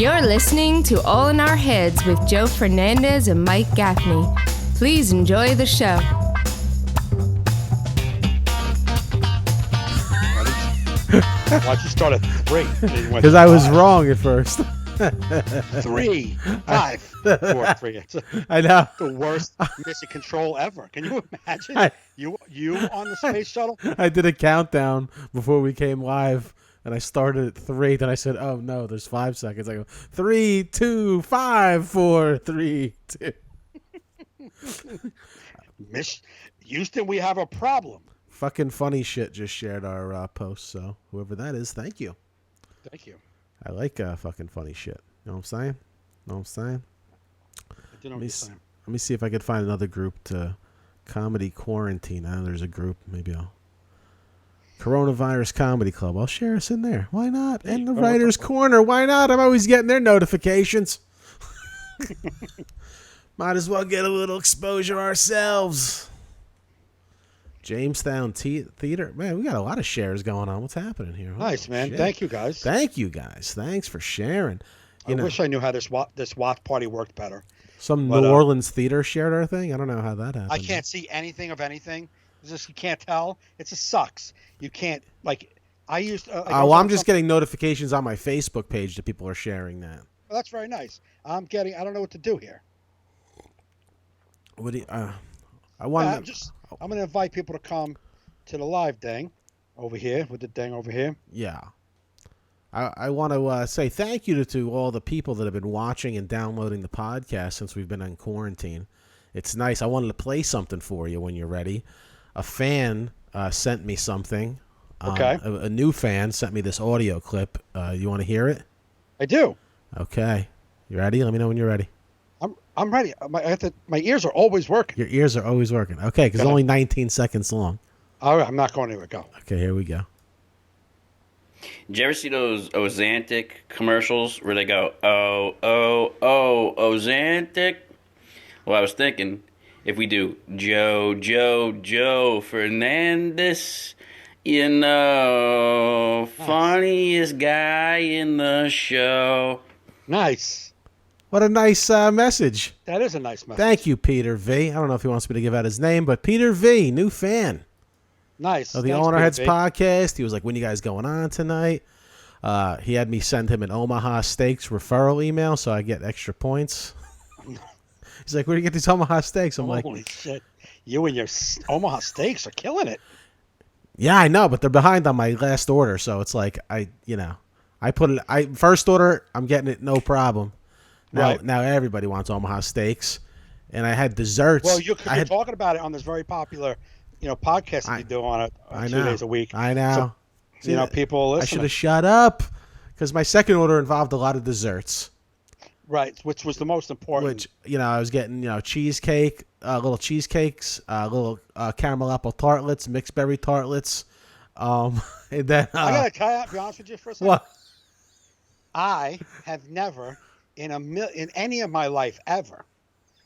You're listening to All in Our Heads with Joe Fernandes and Mike Gaffney. Please enjoy the show. Why'd you start at 3? Because I was wrong at first. 3, 5, 4, 3. I know. The worst mission control ever. Can you imagine? You on the space shuttle? I did a countdown before we came live, and I started at 3. Then I said, "Oh no, there's 5 seconds." I go 3, 2, 5, 4, 3, 2. Miss Houston, we have a problem. Fucking funny shit just shared our post. So whoever that is, thank you. Thank you. I like fucking funny shit. You know what I'm saying? Know what I'm saying? I do know what you're saying. Let me see if I could find another group to comedy quarantine. I know there's a group. Maybe I'll Coronavirus Comedy Club. I'll share us in there. Why not? And the Writer's Corner. Why not? I'm always getting their notifications. Might as well get a little exposure ourselves. Jamestown Theater. Man, we got a lot of shares going on. What's happening here? Nice, man. Shit. Thank you, guys. Thank you, guys. Thanks for sharing. I wish I knew how this watch party worked better. New Orleans theater shared our thing. I don't know how that happened. I can't see anything of anything. It's just you can't tell. It just sucks. You can't I used. I'm just getting notifications on my Facebook page that people are sharing that. Well, that's very nice. I don't know what to do here. What do you? I'm going to invite people to come to the live thing over here with the thing over here. Yeah. I want to say thank you to all the people that have been watching and downloading the podcast since we've been in quarantine. It's nice. I wanted to play something for you when you're ready. A fan sent me something. Okay. A new fan sent me this audio clip. You want to hear it? I do. Okay. You ready? Let me know when you're ready. I'm ready. My ears are always working. Your ears are always working. Okay, because it's only 19 seconds long. All right, I'm not going anywhere. Go. Okay, here we go. Did you ever see those Ozantic commercials where they go, Ozantic? Well, I was thinking, if we do Joe Fernandes, funniest guy in the show. Nice. What a nice message. That is a nice message. Thank you, Peter V. I don't know if he wants me to give out his name, but Peter V, new fan. Nice. Of the All in Our Heads podcast. He was like, when you guys going on tonight? He had me send him an Omaha Steaks referral email so I get extra points. He's like, where do you get these Omaha Steaks? I'm like, holy shit. You and your Omaha Steaks are killing it. Yeah, I know, but they're behind on my last order. So it's like, first order, I'm getting it no problem. Now everybody wants Omaha Steaks. And I had desserts. Well, you're talking about it on this very popular podcast that you do on it 2 days a week. I know. So, people listen. I should have shut up because my second order involved a lot of desserts. Right, which was the most important. Which, I was getting, cheesecake, little cheesecakes, little caramel apple tartlets, mixed berry tartlets. And then I got to be honest with you for a second. What? I have never in any of my life ever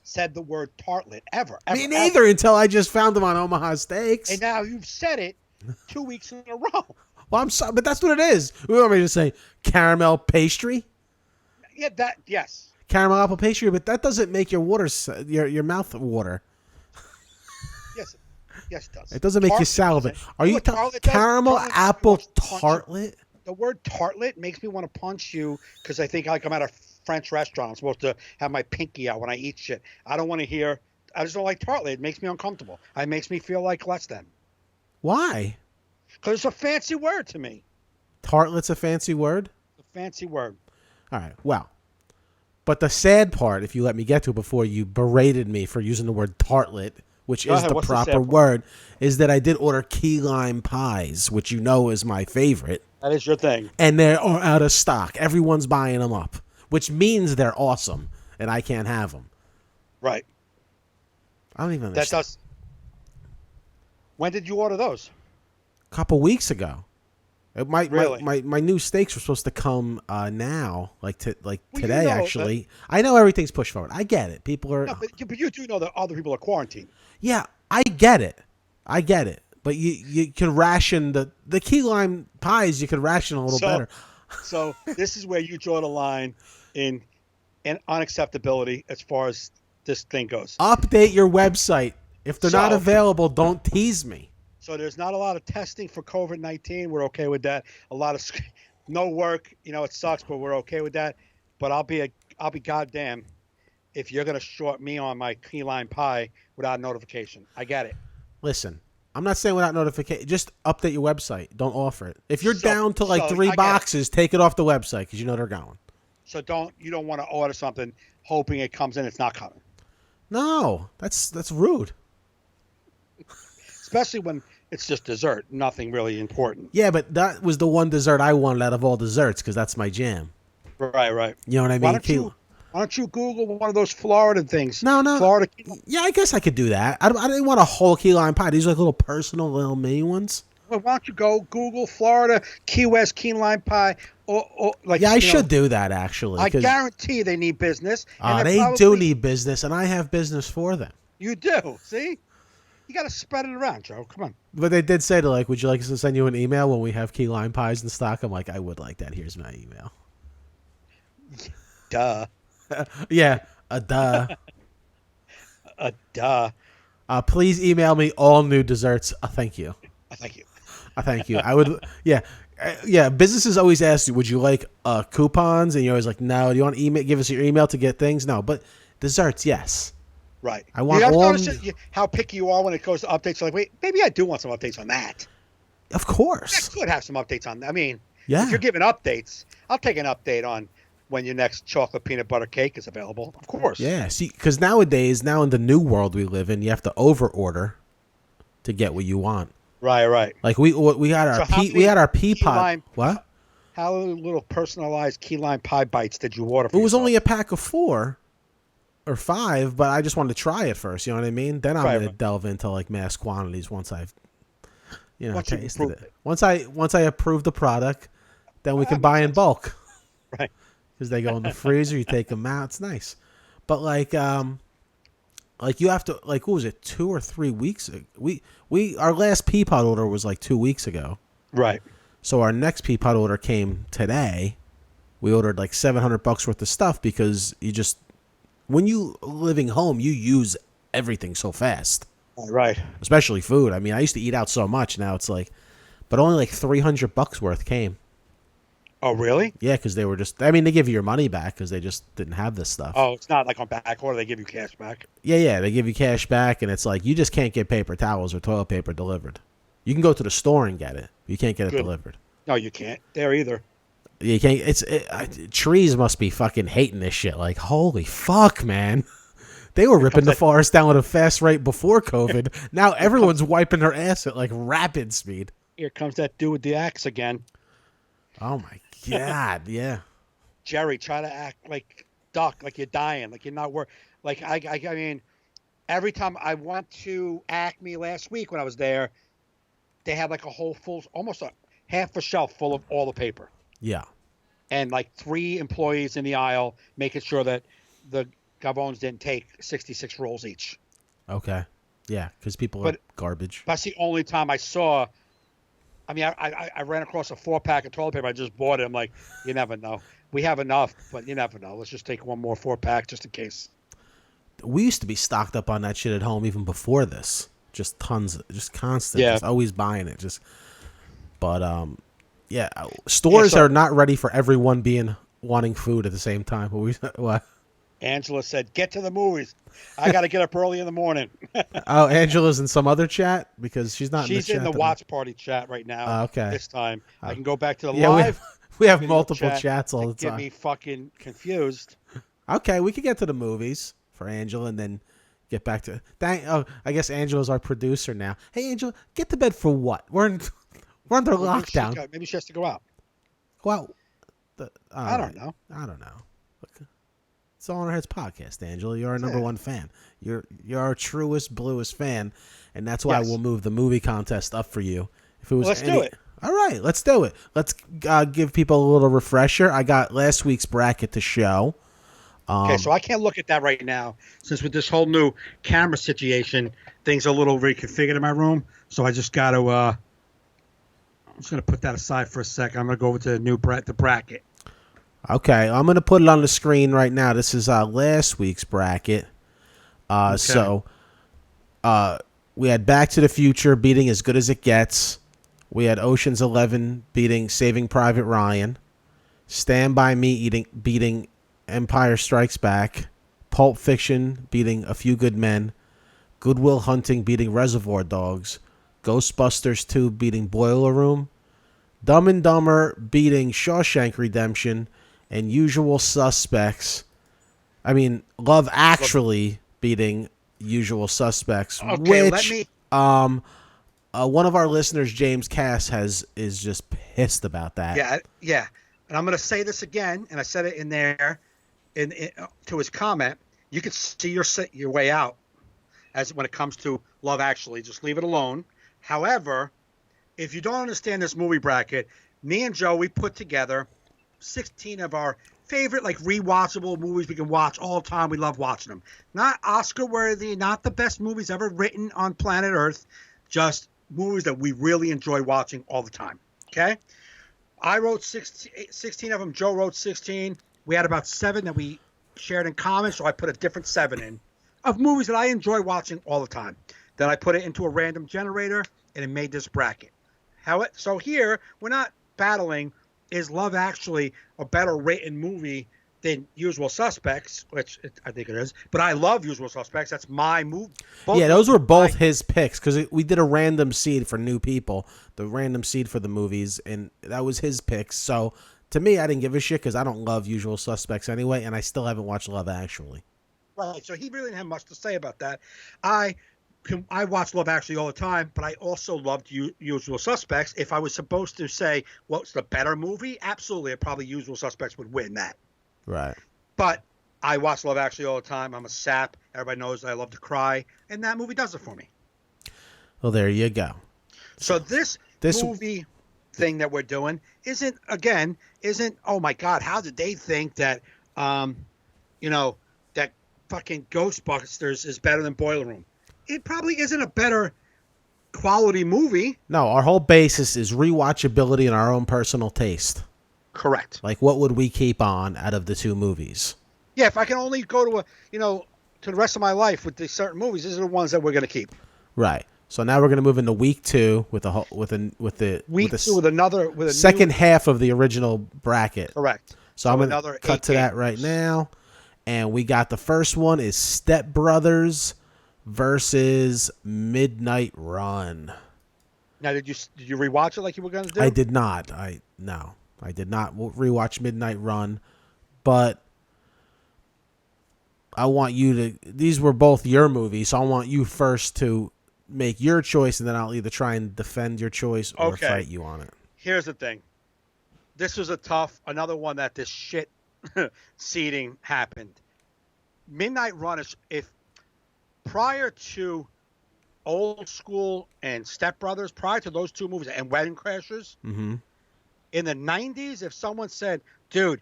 said the word tartlet ever. Me neither until I just found them on Omaha Steaks. And now you've said it 2 weeks in a row. Well, I'm sorry, but that's what it is. We want me to say caramel pastry? Yeah, yes. Caramel apple pastry, but that doesn't make your your mouth water. Yes, it does. It doesn't make you salivate. Are you caramel apple tartlet? The word tartlet makes me want to punch you because I think I'm at a French restaurant. I'm supposed to have my pinky out when I eat shit. I don't want to hear. I just don't like tartlet. It makes me uncomfortable. It makes me feel like less than. Why? Because it's a fancy word to me. Tartlet's a fancy word? A fancy word. All right. Well, but the sad part, if you let me get to it before you berated me for using the word tartlet, which is the proper word, is that I did order key lime pies, which is my favorite. That is your thing. And they are out of stock. Everyone's buying them up, which means they're awesome, and I can't have them. Right. I don't even understand. That does. When did you order those? A couple weeks ago. My new steaks were supposed to come now, today. Actually, I know everything's pushed forward. I get it. People are. No, but you do know that other people are quarantined. Yeah, I get it. But you could ration the key lime pies. You could ration a little better. So this is where you draw the line in unacceptability as far as this thing goes. Update your website. If they're not So- available, don't tease me. So there's not a lot of testing for COVID-19. We're okay with that. A lot of no work. It sucks, but we're okay with that. But I'll be goddamn if you're gonna short me on my key lime pie without notification. I get it. Listen, I'm not saying without notification. Just update your website. Don't offer it. If you're So- down to like so 3 I get it. boxes, take it off the website because you know they're going. So you don't want to order something hoping it comes in. It's not coming. No, that's rude. Especially when it's just dessert, nothing really important. Yeah, but that was the one dessert I wanted out of all desserts because that's my jam. Right. You know what I mean? Why don't you Google one of those Florida things? No. Florida. Yeah, I guess I could do that. I didn't want a whole key lime pie. These are like little personal, little mini ones. Well, why don't you go Google Florida Key West key lime pie? Or like Yeah, I should do that actually. I guarantee they need business. And They probably, do need business, and I have business for them. You do. See, you got to spread it around, Joe. Come on. But they did say would you like us to send you an email when we have key lime pies in stock? I'm like, I would like that. Here's my email. Duh. Yeah, duh. Duh. Please email me all new desserts. Thank you. Thank you. Thank you. I would. Yeah. Yeah. Businesses always ask you, would you like coupons? And you're always like, no. Do you want to give us your email to get things? No. But desserts, yes. Right. I want you have all. to notice how picky you are when it goes to updates. You're like, wait, maybe I do want some updates on that. Of I course. could have some updates on that. I mean, Yeah. if you're giving updates, I'll take an update on when your next chocolate peanut butter cake is available. Of course. Yeah. See, because nowadays, now in the new world we live in, you have to over order to get what you want. Right. Like we had our So how we had our many pea key pod. lime- What? How little personalized key lime pie bites did you order for It was yourself? only a pack of 4 or 5, but I just wanted to try it first. You know what I mean? Then I'm Right, gonna right. delve into like mass quantities once I've, Once you tasted approve it. it. Once I approve the product, then we That can buy makes in bulk Right. because they go in the freezer. You take them out. It's nice, but like you have to what was it 2 or 3 weeks ago? We our last pea pod order was like 2 weeks ago. Right. So our next pea pod order came today. We ordered like $700 worth of stuff because when you living home, you use everything so fast, Right. especially food. I mean, I used to eat out so much. Now it's like, but only like $300 worth came. Oh, really? Yeah, because they were they give you your money back because they just didn't have this stuff. Oh, it's not like on back order. They give you cash back. Yeah, they give you cash back, and it's like you just can't get paper towels or toilet paper delivered. You can go to the store and get it. You can't get it Good. delivered. No, you can't. There either. You can't. Trees must be fucking hating this shit. Like, holy fuck, man. They were ripping the forest down at a fast rate before COVID. Now everyone's wiping their ass at like rapid speed. Here comes that dude with the axe again. Oh my god, yeah. Jerry, try to act like duck, like you're dying, like you're not work. Like I mean, every time I went to Acme last week when I was there, they had like a whole almost a half a shelf full of all the paper. Yeah. And like 3 employees in the aisle making sure that the Gavones didn't take 66 rolls each. Okay. Yeah, because people are garbage. That's the only time I saw. I mean, I ran across a 4-pack of toilet paper. I just bought it. I'm like, you never know. We have enough, but you never know. Let's just take one more 4-pack just in case. We used to be stocked up on that shit at home even before this. Just tons, just constant. Yeah. Just always buying it. Yeah, stores are not ready for everyone wanting food at the same time. What? Angela said, "Get to the movies. I got to get up early in the morning." Oh, Angela's in some other chat because she's not. She's in the, the Watch Party chat right now. Okay. This time I can go back to the Yeah, live. we have video multiple chat chats all the to Get time. me fucking confused. Okay, we could get to the movies for Angela and then get back to. I guess Angela's our producer now. Hey, Angela, get to bed for what? We're under lockdown. Maybe she has to go out. Well, I don't know. I don't know. Look, it's all in our heads podcast, Angela. You're our number one fan. You're our truest, bluest fan, and that's why we'll move the movie contest up for you. If it was, Let's do it. All right, let's do it. Let's give people a little refresher. I got last week's bracket to show. Okay, so I can't look at that right now since with this whole new camera situation, things are a little reconfigured in my room. So I just got to. I'm just gonna put that aside for a second. I'm gonna go over to the bracket. Okay, I'm going to put it on the screen right now. This is last week's bracket. Okay. So we had Back to the Future beating As Good as It Gets. We had Ocean's 11 beating Saving Private Ryan. Stand By Me beating Empire Strikes Back. Pulp Fiction beating A Few Good Men. Good Will Hunting beating Reservoir Dogs. Ghostbusters 2 beating Boiler Room. Dumb and Dumber beating Shawshank Redemption. And Usual Suspects. Love Actually beating Usual Suspects. Okay, which, one of our listeners, James Cass, is just pissed about that. Yeah. And I'm going to say this again, and I said it in there, to his comment. You could see your way out as when it comes to Love Actually. Just leave it alone. However, if you don't understand this movie bracket, me and Joe, we put together 16 of our favorite, like, rewatchable movies we can watch all the time. We love watching them. Not Oscar-worthy, not the best movies ever written on planet Earth, just movies that we really enjoy watching all the time. Okay? I wrote 16 of them. Joe wrote 16. We had about 7 that we shared in common, so I put a different 7 in of movies that I enjoy watching all the time. Then I put it into a random generator, and it made this bracket. So here, we're not battling, is Love Actually a better written movie than Usual Suspects, which I think it is. But I love Usual Suspects. That's my movie. Yeah, those were both his picks because we did a random seed for new people, the random seed for the movies, and that was his picks. So to me, I didn't give a shit because I don't love Usual Suspects anyway, and I still haven't watched Love Actually. Right, so he really didn't have much to say about that. I watch Love Actually all the time, but I also loved Usual Suspects. If I was supposed to say what's the better movie, absolutely, probably Usual Suspects would win that. Right. But I watch Love Actually all the time. I'm a sap. Everybody knows I love to cry, and that movie does it for me. Well, there you go. So this movie thing that we're doing isn't, oh my God, how did they think that, that fucking Ghostbusters is better than Boiler Room? It probably isn't a better quality movie. No, our whole basis is rewatchability and our own personal taste. Correct. Like, what would we keep on out of the two movies? Yeah, if I can only go to to the rest of my life with these certain movies, these are the ones that we're going to keep. Right. So now we're going to move into week 2 with the second half of the original bracket. Correct. So I'm going to cut to that right now, and we got the first one is Step Brothers versus Midnight Run. Now, did you rewatch it like you were going to do? I did not. I did not rewatch Midnight Run, but I want you to. These were both your movies, so I want you first to make your choice, and then I'll either try and defend your choice or fight you on it. Here's the thing. This was another one that this shit seeding happened. Midnight Run is, if prior to Old School and Step Brothers, prior to those two movies and Wedding Crashers, mm-hmm. in the 90s, if someone said, dude,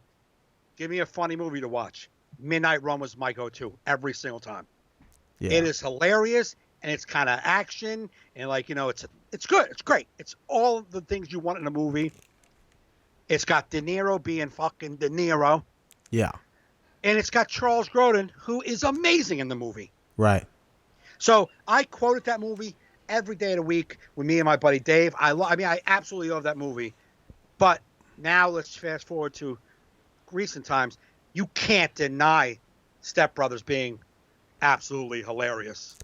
give me a funny movie to watch, Midnight Run was my go-to every single time. Yeah. It is hilarious, and it's kind of action, and it's good. It's great. It's all the things you want in a movie. It's got De Niro being fucking De Niro. Yeah. And it's got Charles Grodin, who is amazing in the movie. Right. So I quoted that movie every day of the week with me and my buddy Dave. I absolutely love that movie. But now let's fast forward to recent times. You can't deny Step Brothers being absolutely hilarious.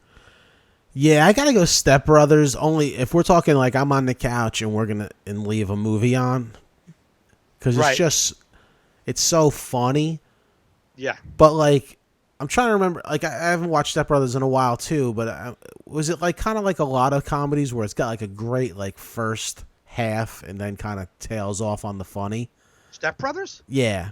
Yeah, I gotta go Step Brothers. Only if we're talking like I'm on the couch and we're gonna leave a movie on, because it's so funny. Yeah. But I'm trying to remember. I haven't watched Step Brothers in a while too. But was it kind of like a lot of comedies where it's got a great first half and then kind of tails off on the funny? Step Brothers? Yeah.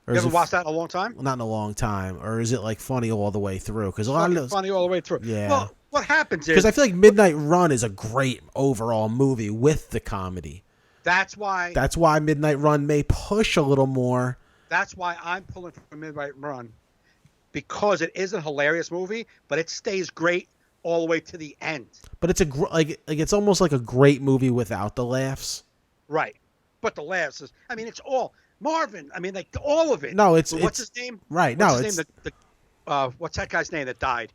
You haven't watched that in a long time? Not in a long time. Or is it funny all the way through? Because a lot of those funny all the way through. Yeah. Well, what happens is, because I feel like Midnight Run is a great overall movie with the comedy. That's why Midnight Run may push a little more. That's why I'm pulling for Midnight Run, because it is a hilarious movie, but it stays great all the way to the end. But it's it's almost like a great movie without the laughs. Right. But the last is, I mean, it's all Marvin. I mean, like all of it. No, it's What's his name? Right. What's No, his it's name? What's that guy's name that died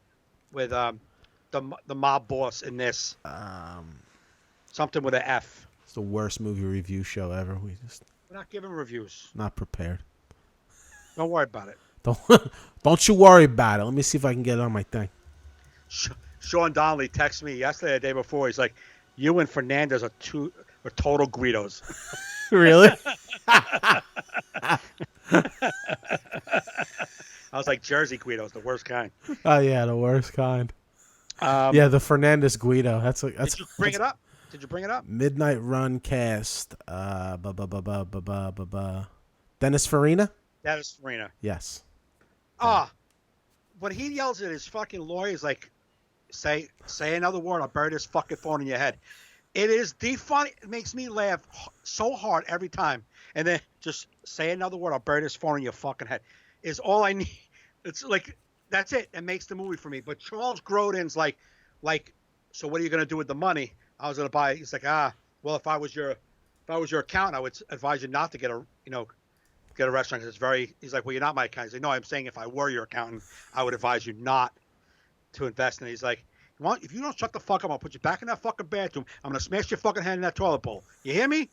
with the mob boss in this? Something with an F. it's the worst movie review show ever. We're not giving reviews. Not prepared. Don't worry about it. Don't you worry about it. Let me see if I can get it on my thing. Sean Donnelly texted me yesterday, the day before. He's like, "You and Fernandes are total Guidos." Really? I was like, Jersey Guidos, the worst kind. Oh yeah, the worst kind. Yeah, the Fernandes Guido. Did you bring it up? Did you bring it up? Midnight Run cast. Dennis Farina? Dennis Farina. Yes. When he yells at his fucking lawyer, he's like, say another word, I'll bury this fucking phone in your head. It is the funny. It makes me laugh so hard every time. And then just say another word, I'll bury this phone in your fucking head. Is all I need. It's like, that's it. It makes the movie for me. But Charles Grodin's like, so what are you going to do with the money? I was going to buy. He's like, well, if I was your accountant, I would advise you not to get a restaurant because it's very. He's like, well, you're not my accountant. He's like, no, I'm saying if I were your accountant, I would advise you not to invest in it. He's like, if you don't shut the fuck up, I'll put you back in that fucking bathroom. I'm gonna smash your fucking head in that toilet bowl. You hear me?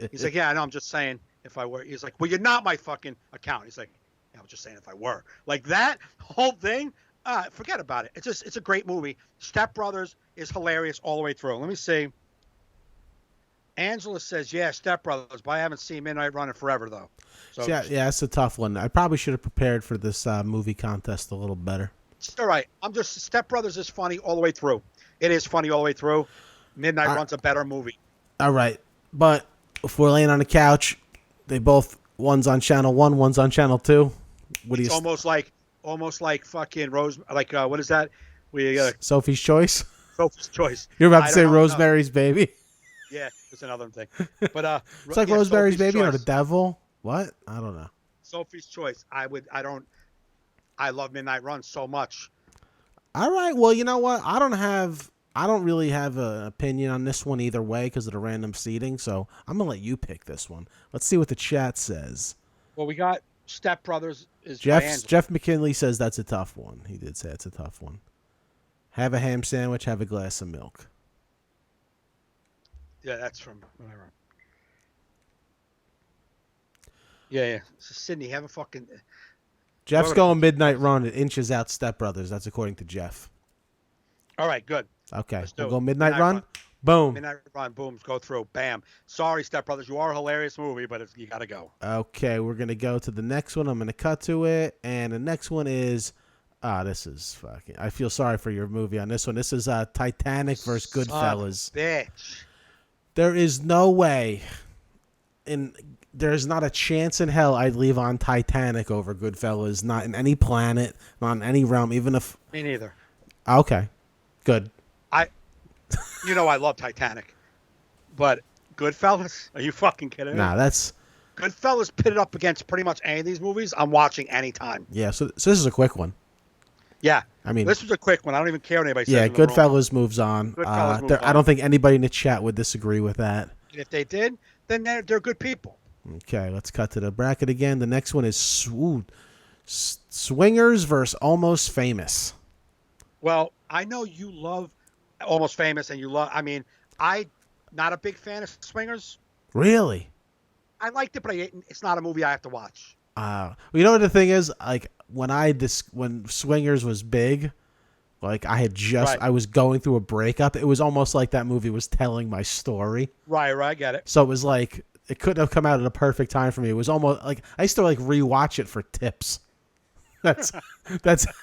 He's like, yeah, I know. I'm just saying if I were. He's like, well, you're not my fucking accountant. He's like, yeah, I was just saying if I were. Like that whole thing. Forget about it. It's a great movie. Step Brothers is hilarious all the way through. Let me see. Angela says, yeah, Step Brothers, but I haven't seen Midnight Run in forever, though. So, yeah, it's a tough one. I probably should have prepared for this movie contest a little better. It's all right. Step Brothers is funny all the way through. It is funny all the way through. Midnight Run's a better movie. All right. But if we're laying on the couch, one's on channel 1, one's on channel 2. It's almost like fucking Rose, like, what is that? Sophie's Choice? Sophie's Choice. You're about to say Rosemary's Baby? Yeah, it's another thing. But it's like Rosemary's Baby or the Devil. What? I don't know. Sophie's Choice. I love Midnight Run so much. All right. Well, you know what? I don't really have an opinion on this one either way because of the random seating. So I'm gonna let you pick this one. Let's see what the chat says. Well, we got Step Brothers. Jeff McKinley says that's a tough one. He did say it's a tough one. Have a ham sandwich. Have a glass of milk. Yeah, that's from whatever. Yeah. So Sydney, have a fucking. Jeff's going Midnight Run. It inches out Step Brothers. That's according to Jeff. All right, good. Okay, we'll go Midnight Run. Boom. Midnight Run. Boom. Go through. Bam. Sorry, Step Brothers. You are a hilarious movie, but you got to go. Okay, we're going to go to the next one. I'm going to cut to it. And the next one is... this is fucking... I feel sorry for your movie on this one. This is Titanic versus Goodfellas. Bitch. There is no way... There's not a chance in hell I'd leave on Titanic over Goodfellas. Not in any planet. Not in any realm. Even if... Me neither. Okay. Good. I love Titanic, but Goodfellas? Are you fucking kidding me? Nah, that's... Goodfellas pitted up against pretty much any of these movies I'm watching anytime. Yeah, so this is a quick one. Yeah. I mean... This was a quick one. I don't even care what anybody says. Yeah, Goodfellas moves on. I don't think anybody in the chat would disagree with that. If they did, then they're good people. Okay, let's cut to the bracket again. The next one is Swingers versus Almost Famous. Well, I know you love Almost Famous, and you love... I mean, I'm not a big fan of Swingers. Really? I liked it, but it's not a movie I have to watch. You know what the thing is? Like, when Swingers was big, like, I was going through a breakup. It was almost like that movie was telling my story. Right, I get it. So it was like... It couldn't have come out at a perfect time for me. It was almost like I used to like rewatch it for tips. That's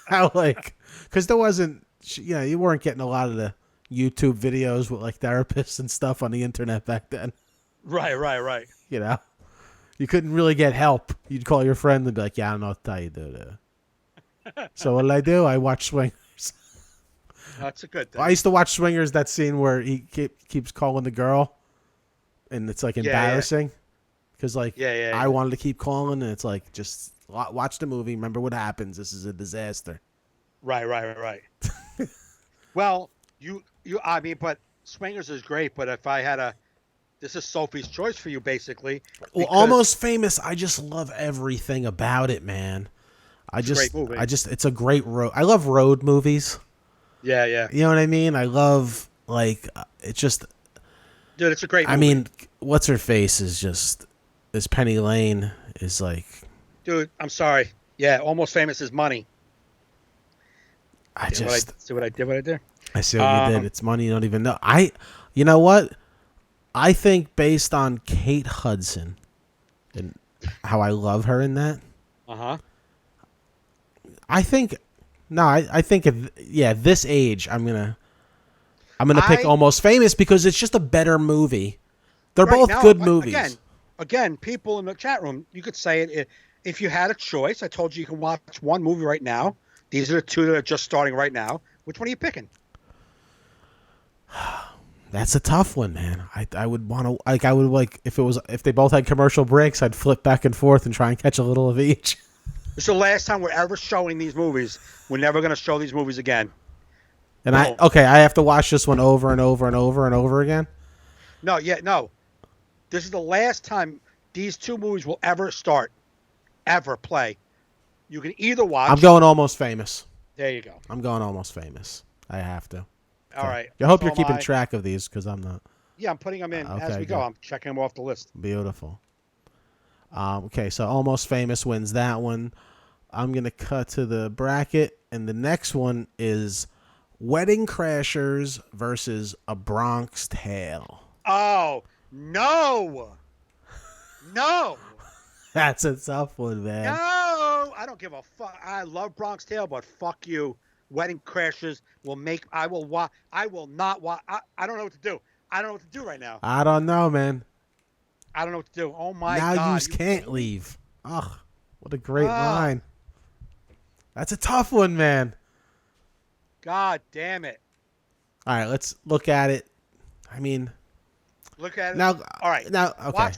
how because there wasn't, you weren't getting a lot of the YouTube videos with like therapists and stuff on the internet back then. Right. You couldn't really get help. You'd call your friend and be like, yeah, I don't know what to tell you, dude. So what did I do? I watched Swingers. That's a good thing. I used to watch Swingers, that scene where he keeps calling the girl. And it's like embarrassing because I wanted to keep calling, and it's like just watch the movie. Remember what happens. This is a disaster. Right. Well, I mean, but Swingers is great. But if I had This is Sophie's choice for you, basically. Well, because Almost Famous. I just love everything about it, man. it's a great movie. It's a great road. I love road movies. Yeah, yeah. You know what I mean? I love it's just. Dude, it's a great movie. I mean, what's her face is Penny Lane is like. Dude, I'm sorry. Yeah, Almost Famous is money. I just see what I did. What I did. I see what you did. It's money you don't even know. You know what? I think based on Kate Hudson and how I love her in that. I think at this age I'm gonna pick Almost Famous because it's just a better movie. They're both good movies. Again, people in the chat room, you could say it if you had a choice. I told you can watch one movie right now. These are the two that are just starting right now. Which one are you picking? That's a tough one, man. I would want to if they both had commercial breaks, I'd flip back and forth and try and catch a little of each. It's the last time we're ever showing these movies. We're never going to show these movies again. And I have to watch this one over and over and over and over again? No. This is the last time these two movies will ever play. You can either watch. I'm going Almost Famous. There you go. I'm going Almost Famous. I have to. All right. I hope you're keeping track of these because I'm not. Yeah, I'm putting them in as we go. I'm checking them off the list. Beautiful. Okay, so Almost Famous wins that one. I'm going to cut to the bracket, and the next one is Wedding Crashers versus A Bronx Tale. Oh, no. No. That's a tough one, man. No. I don't give a fuck. I love Bronx Tale, but fuck you. Wedding Crashers I will not watch. I don't know what to do. I don't know what to do right now. I don't know, man. I don't know what to do. Oh, my God. Now you can't leave. Ugh, what a great line. That's a tough one, man. God damn it. All right, let's look at it. I mean. Look at it. Now, all right. Now, okay.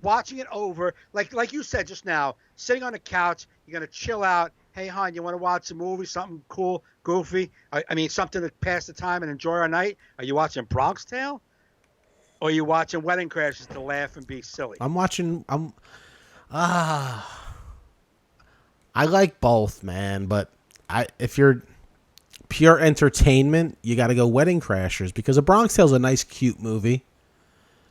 Watching it over, like you said just now, sitting on the couch, you're going to chill out. Hey, hon, you want to watch a movie, something cool, goofy? I mean, something to pass the time and enjoy our night? Are you watching Bronx Tale? Or are you watching Wedding Crashers to laugh and be silly? I like both, man, but if you're pure entertainment, you got to go Wedding Crashers because A Bronx Tale's a nice, cute movie.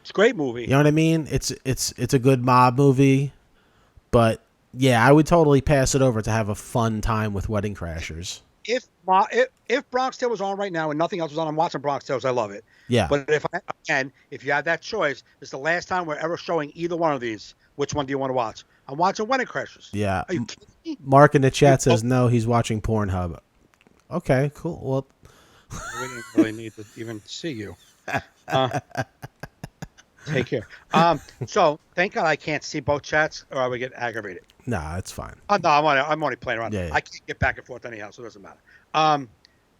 It's a great movie. You know what I mean? It's a good mob movie, but yeah, I would totally pass it over to have a fun time with Wedding Crashers. If Bronx Tale was on right now and nothing else was on, I'm watching Bronx Tale. I love it. Yeah. But if you had that choice, it's the last time we're ever showing either one of these. Which one do you want to watch? I'm watching Wedding Crashers. Yeah. Are you kidding me? Mark in the chat says no, he's watching Pornhub. Okay, cool. Well, we didn't really need to even see you. Take care. So thank God I can't see both chats, or I would get aggravated. Nah, it's fine. No, I'm only playing around. Yeah. I can't get back and forth anyhow, so it doesn't matter.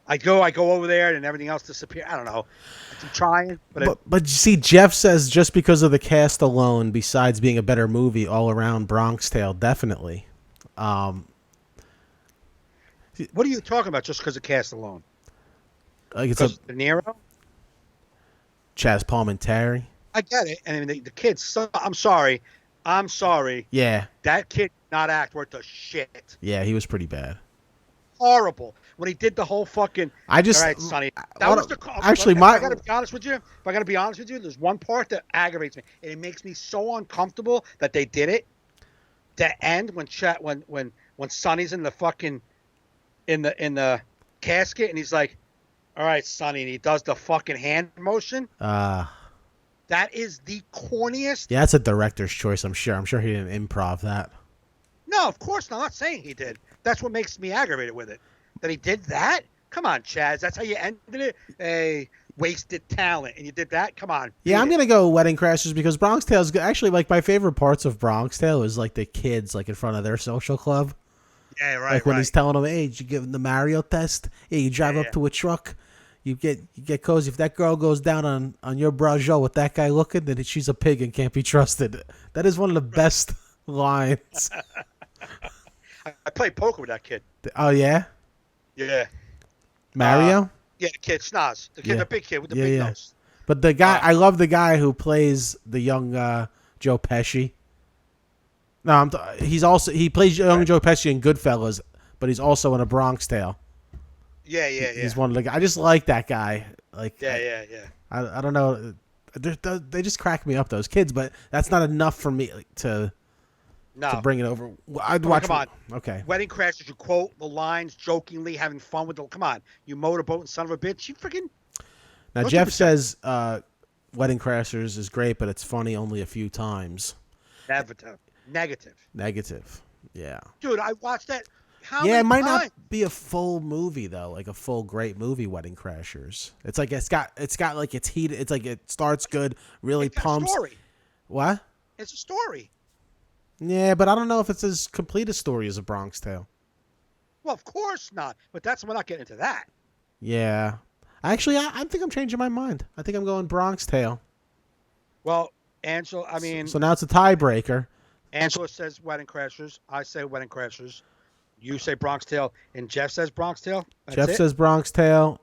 I go over there, and everything else disappears. I don't know. I'm trying, but you see, Jeff says just because of the cast alone, besides being a better movie all around, Bronx Tale definitely. What are you talking about? Just because of cast alone? Like it's De Niro, Chaz Palminteri. I get it. I mean, the kids. So, I'm sorry. Yeah. That kid did not act worth a shit. Yeah, he was pretty bad. Horrible. When he did the whole fucking. All right, Sonny. That was the. Actually, I gotta be honest with you. If I gotta be honest with you, there's one part that aggravates me, and it makes me so uncomfortable that they did it. The end when Sonny's in the fucking, in the casket, and he's like, "All right, Sonny," and he does the fucking hand motion. That is the corniest. Yeah, that's a director's choice, I'm sure. I'm sure he didn't improv that. No, of course not. I'm not saying he did. That's what makes me aggravated with it. That he did that? Come on, Chaz. That's how you ended it? Hey, wasted talent. And you did that? Come on. Yeah, I'm going to go Wedding Crashers because Bronx Tale is actually like my favorite parts of Bronx Tale is like the kids like in front of their social club. Yeah, right. Like when he's telling them, hey, did you give them the Mario test? Yeah, you drive up to a truck. You get cozy. If that girl goes down on your Brajo with that guy looking, then she's a pig and can't be trusted. That is one of the best lines. I played poker with that kid. Oh, yeah? Yeah. Mario? Yeah, the kid, Schnoz. The kid, the big kid with the big nose. But the guy, I love the guy who plays the young Joe Pesci. No, he plays young Joe Pesci in Goodfellas, but he's also in A Bronx Tale. Yeah. He's one of the guys. I just like that guy. Like, Yeah. I don't know. They just crack me up, those kids, but that's not enough for me to bring it over. I'd watch. Come on. Okay. Wedding Crashers, you quote the lines jokingly, having fun with the. Come on. You motorboat and son of a bitch. You freaking. Now, Jeff says Wedding Crashers is great, but it's funny only a few times. Negative. Yeah. Dude, I watched that. It might not be a full movie though, like a full great movie. Wedding Crashers. It's like it's got like it's heated. It's like it starts good, really pumps. A story. What? It's a story. Yeah, but I don't know if it's as complete a story as A Bronx Tale. Well, of course not. But we're not getting into that. Yeah. Actually, I think I'm changing my mind. I think I'm going Bronx Tale. Well, Angela, I mean. So now it's a tiebreaker. Angela says Wedding Crashers. I say Wedding Crashers. You say Bronx Tale, and Jeff says Bronx Tale. Jeff says Bronx Tale.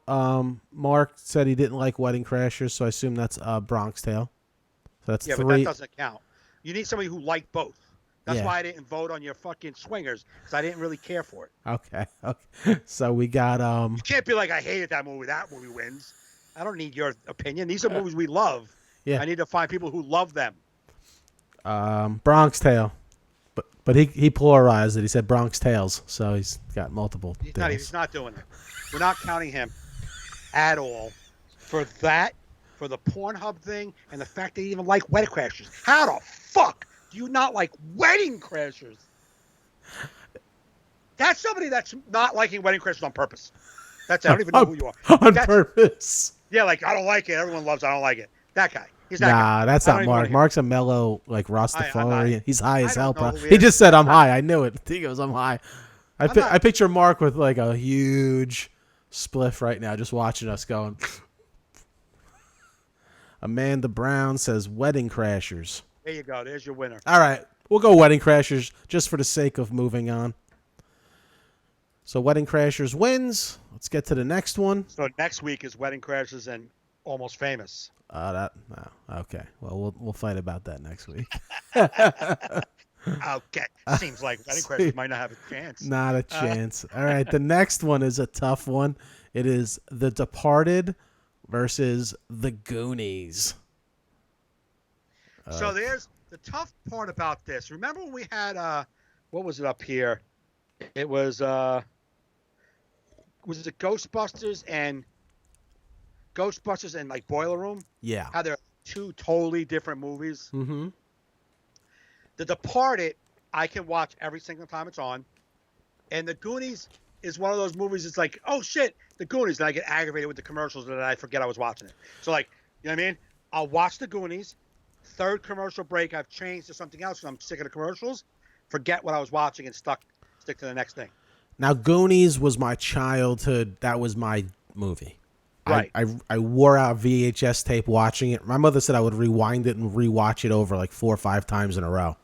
Mark said he didn't like Wedding Crashers, so I assume that's Bronx Tale. So that's 3. But that doesn't count. You need somebody who liked both. That's why I didn't vote on your fucking Swingers, because I didn't really care for it. Okay. So we got You can't be like, I hated that movie. That movie wins. I don't need your opinion. These are movies we love. Yeah. I need to find people who love them. Bronx Tale. But he pluralized it. He said Bronx Tales, so he's got multiple. He's not doing it. We're not counting him at all for that, for the Pornhub thing, and the fact that he even like Wedding Crashers. How the fuck do you not like Wedding Crashers? That's somebody that's not liking Wedding Crashers on purpose. That's I don't even know who you are. On purpose. Yeah, like I don't like it. Everyone loves it. I don't like it. That guy. He's that guy. That's not Mark. Mark's a mellow, like Rastafarian. He's high as hell, bro. He He just said I'm high. I knew it. He goes, I'm high. I picture Mark with like a huge spliff right now, just watching us going. Amanda Brown says Wedding Crashers. There you go. There's your winner. All right. We'll go Wedding Crashers just for the sake of moving on. So Wedding Crashers wins. Let's get to the next one. So next week is Wedding Crashers and Almost Famous. Okay. Well, we'll fight about that next week. Okay. Seems like Wedding Crashers might not have a chance. Not a chance. All right. The next one is a tough one. It is The Departed versus The Goonies. So there's the tough part about this. Remember when we had what was it up here? It was it Ghostbusters and like Boiler Room? Yeah. How they're 2 totally different movies. Mm-hmm. The Departed, I can watch every single time it's on. And The Goonies is one of those movies. It's like, oh shit, The Goonies. And I get aggravated with the commercials and then I forget I was watching it. So like, you know what I mean? I'll watch The Goonies. 3rd commercial break, I've changed to something else because I'm sick of the commercials. Forget what I was watching and stick to the next thing. Now, Goonies was my childhood. That was my movie. Right. I wore out VHS tape watching it. My mother said I would rewind it and rewatch it over like 4 or 5 times in a row.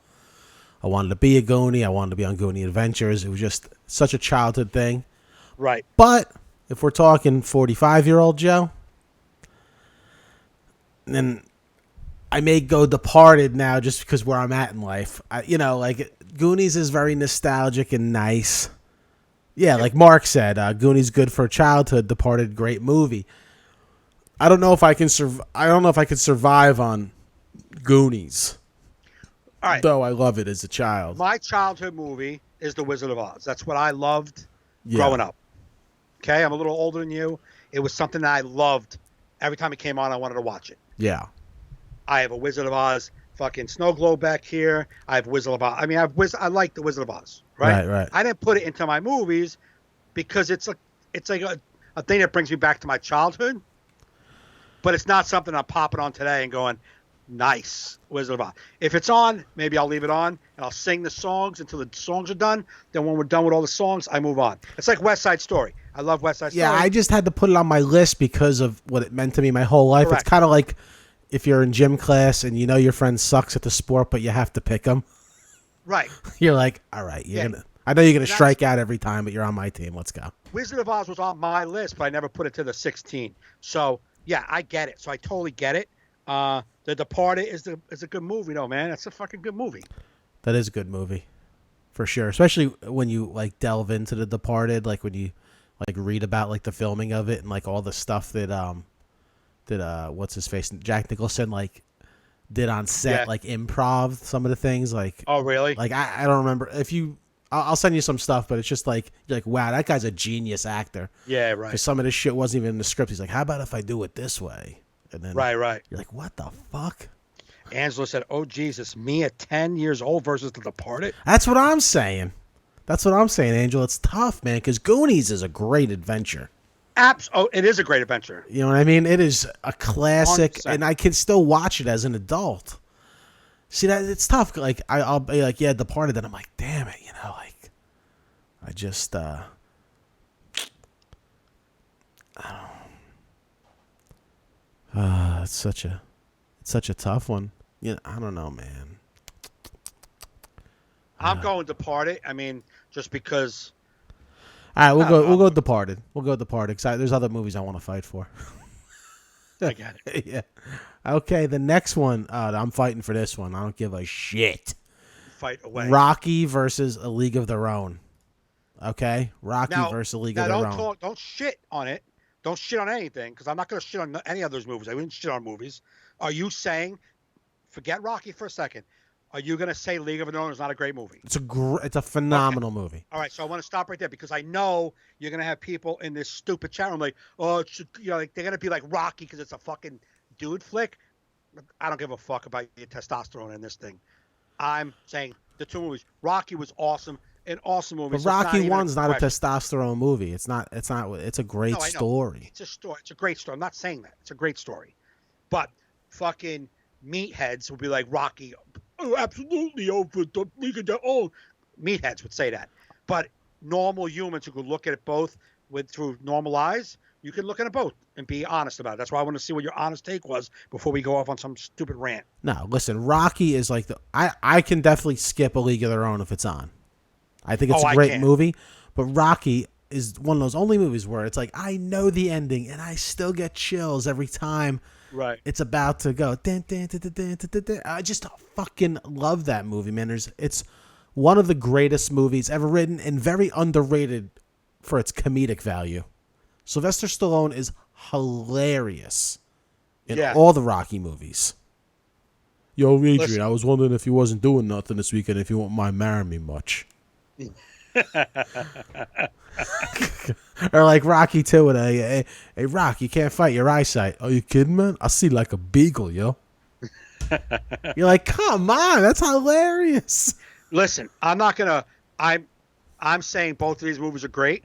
I wanted to be a Goonie. I wanted to be on Goonie Adventures. It was just such a childhood thing. Right. But if we're talking 45-year-old Joe, then I may go Departed now just because where I'm at in life. Like Goonies is very nostalgic and nice. Yeah, like Mark said, Goonies good for childhood. Departed, great movie. I don't know if I can survive on Goonies. All right. Though I love it as a child. My childhood movie is The Wizard of Oz. That's what I loved growing up. Okay, I'm a little older than you. It was something that I loved. Every time it came on, I wanted to watch it. Yeah. I have a Wizard of Oz fucking snow globe back here. I have Wizard of Oz. I mean, I like the Wizard of Oz. Right. I didn't put it into my movies because it's like a thing that brings me back to my childhood. But it's not something I'm popping on today and going, nice, Wizard of Oz. If it's on, maybe I'll leave it on and I'll sing the songs until the songs are done. Then when we're done with all the songs, I move on. It's like West Side Story. I love West Side Story. Yeah, I just had to put it on my list because of what it meant to me my whole life. Correct. It's kind of like if you're in gym class and you know your friend sucks at the sport, but you have to pick him. Right. You're like, all right, I know you're going to strike out every time, but you're on my team. Let's go. Wizard of Oz was on my list, but I never put it to the 16. So Yeah, I get it. So I totally get it. The Departed is a good movie, though, man. That's a fucking good movie. That is a good movie, for sure. Especially when you like delve into The Departed, like when you like read about like the filming of it and like all the stuff that what's his face, Jack Nicholson, like did on set, Yeah. like improv some of the things, like Oh, really? like I don't remember if you. I'll send you some stuff, but it's just like you're like, wow, that guy's a genius actor. Yeah, right. Because some of this shit wasn't even in the script. He's like, how about if I do it this way? And then Right. you're like, what the fuck? Angela said, "Oh Jesus, me at 10 years old versus The Departed." That's what I'm saying. Angel. It's tough, man, because Goonies is a great adventure. It is a great adventure. You know what I mean? It is a classic, 100%. and I can still watch it as an adult. See, that it's tough. Like I'll be like, yeah, Departed. Then I'm like, damn it, you know, like I just, I don't know. It's such a tough one. Yeah, I don't know, man. I'm going Departed. I mean, just because. All right, we'll go know. Departed. We'll go Departed. Cause there's other movies I want to fight for. I get it. Yeah. Okay, the next one. I'm fighting for this one. I don't give a shit. Fight away. Rocky versus A League of Their Own. Okay, Rocky versus A League of Their Own. Don't shit on it. Don't shit on anything, because I'm not going to shit on any of those movies. I wouldn't shit on movies. Are you saying, forget Rocky for a second, are you going to say League of Their Own is not a great movie? It's a phenomenal movie. All right, so I want to stop right there, because I know you're going to have people in this stupid chat room like, oh, like they're going to be like Rocky because it's a fucking dude flick. I don't give a fuck about your testosterone in this thing. I'm saying the two movies. Rocky was awesome. An awesome movie. But Rocky 1's not a testosterone movie. It's not. It's a great story. It's a story. It's a great story. I'm not saying that. It's a great story. But fucking meatheads would be like, Rocky, oh, absolutely over the League of Their Own. Meatheads would say that. But normal humans who could look at it both through normal eyes, you can look at it both and be honest about it. That's why I want to see what your honest take was before we go off on some stupid rant. No, listen, Rocky is like I can definitely skip A League of Their Own if it's on. I think it's a great movie, but Rocky is one of those only movies where it's like I know the ending and I still get chills every time. Right. It's about to go. I just fucking love that movie, man. It's one of the greatest movies ever written and very underrated for its comedic value. Sylvester Stallone is hilarious in all the Rocky movies. Yo, Adrian, listen, I was wondering if you wasn't doing nothing this weekend, if you won't mind marrying me much. Or like Rocky 2 with hey, Rock, you can't fight your eyesight. Are you kidding, man? I see like a beagle, yo. You're like, come on, that's hilarious. Listen, I'm saying both of these movies are great.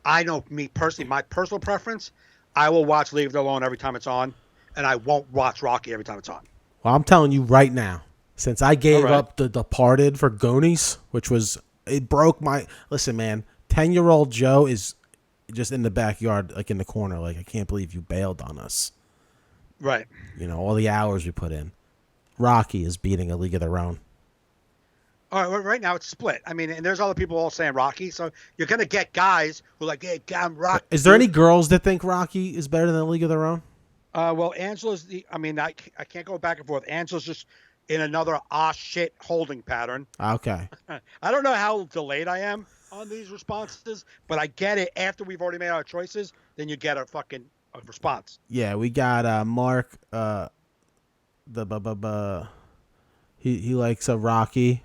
I know me personally, my personal preference, I will watch League of Their Own every time it's on, and I won't watch Rocky every time it's on. Well, I'm telling you right now, since I gave up The Departed for Goonies, which was, it broke my, listen, man, 10-year-old Joe is just in the backyard, like in the corner, like, I can't believe you bailed on us. Right. You know, all the hours we put in. Rocky is beating A League of Their Own. All right, right now it's split. I mean, and there's other people all saying Rocky, so you're going to get guys who are like, hey, I'm Rocky. Is there any girls that think Rocky is better than A League of Their Own? Well, Angela's I can't go back and forth. Angela's just in another shit holding pattern. Okay. I don't know how delayed I am on these responses, but I get it. After we've already made our choices, then you get a fucking response. Yeah, we got Mark. He likes a Rocky.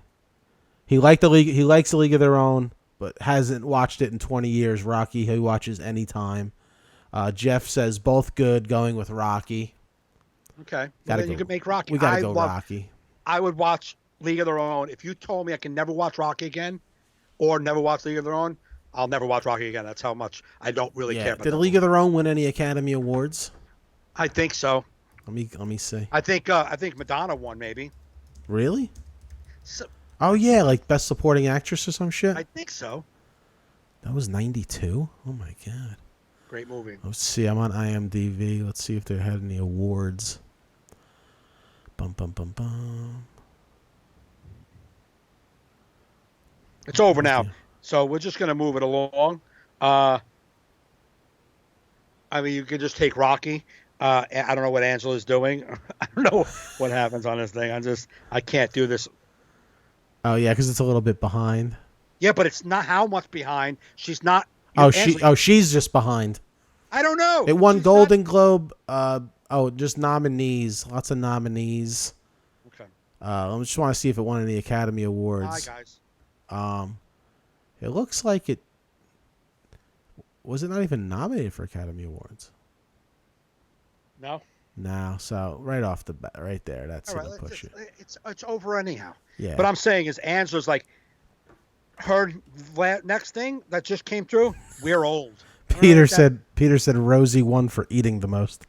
He likes the League of Their Own, but hasn't watched it in 20 years. Rocky he watches anytime. Jeff says both good, going with Rocky. Okay. Well, then you can make Rocky. We got to go Rocky. I would watch League of Their Own. If you told me I can never watch Rocky again or never watch League of Their Own, I'll never watch Rocky again. That's how much I don't really care about Did League of Their Own win any Academy Awards? I think so. Let me see. I think Madonna won, maybe. Really? So, oh, yeah, like Best Supporting Actress or some shit? I think so. That was 92? Oh, my God. Great movie. Let's see. I'm on IMDb. Let's see if they had any awards. Bum, bum, bum, bum. It's over now. So we're just going to move it along. I mean, you can just take Rocky. I don't know what Angela's doing. I don't know what happens on this thing. I can't do this. Oh yeah, because it's a little bit behind. Yeah, but it's not how much behind. She's not. She's just behind. I don't know. It won She's Golden Globe. Just nominees. Lots of nominees. Okay. I just want to see if it won any Academy Awards. Hi guys. It looks like it. Was it not even nominated for Academy Awards? No. No. So right off the bat, right there, that's All gonna right, push it. It's over anyhow. Yeah. But I'm saying is Angela's like her next thing that just came through. We're old. Peter said Rosie won for eating the most.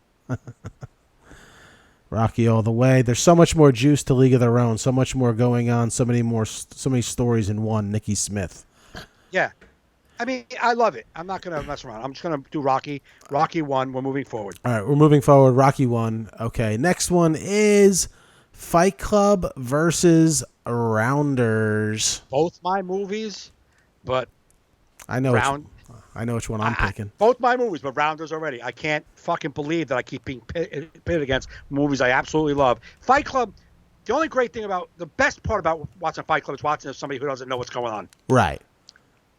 Rocky all the way. There's so much more juice to League of Their Own. So much more going on. So many stories in one. Nikki Smith. Yeah. I mean, I love it. I'm not going to mess around. I'm just going to do Rocky. Rocky 1. We're moving forward. All right, we're moving forward. Rocky 1. Okay, next one is Fight Club versus Rounders. Both my movies, but I know which one I'm picking. Both my movies, but Rounders already. I can't fucking believe that I keep being pitted against movies I absolutely love. Fight Club, the best part about watching Fight Club is watching as somebody who doesn't know what's going on. Right.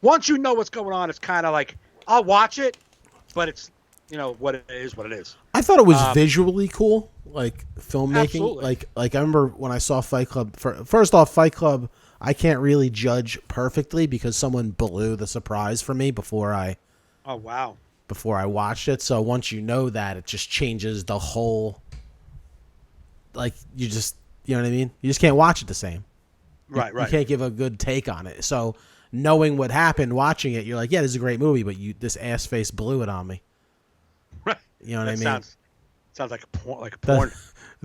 Once you know what's going on, it's kind of like, I'll watch it, but it's, what it is, what it is. I thought it was visually cool, like filmmaking. Absolutely. Like I remember when I saw Fight Club. First off, Fight Club, I can't really judge perfectly because someone blew the surprise for me before I watched it. So once you know that, it just changes the whole. Like you know what I mean? You just can't watch it the same. Right. You can't give a good take on it. So knowing what happened, watching it, you're like, yeah, this is a great movie, but this ass face blew it on me. Right. You know what I mean? Sounds like a porn.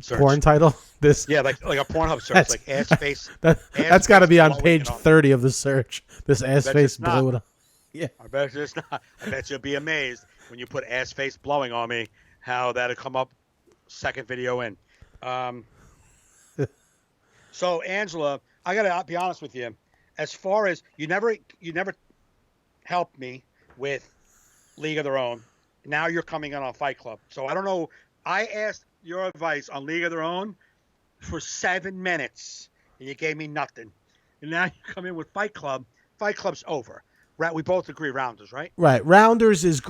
Search. Porn title. This. Yeah, like a Pornhub search, like ass face. That's got to be on page 30 of the search. This ass face blew it on. Yeah. I bet it's not. I bet you'll be amazed when you put ass face blowing on me, how that'll come up second video in. So Angela, I gotta be honest with you. As far as you never helped me with League of Their Own. Now you're coming in on Fight Club. So I don't know. I asked your advice on League of Their Own for 7 minutes, and you gave me nothing. And now you come in with Fight Club. Fight Club's over. We both agree Rounders, right? Right. Rounders is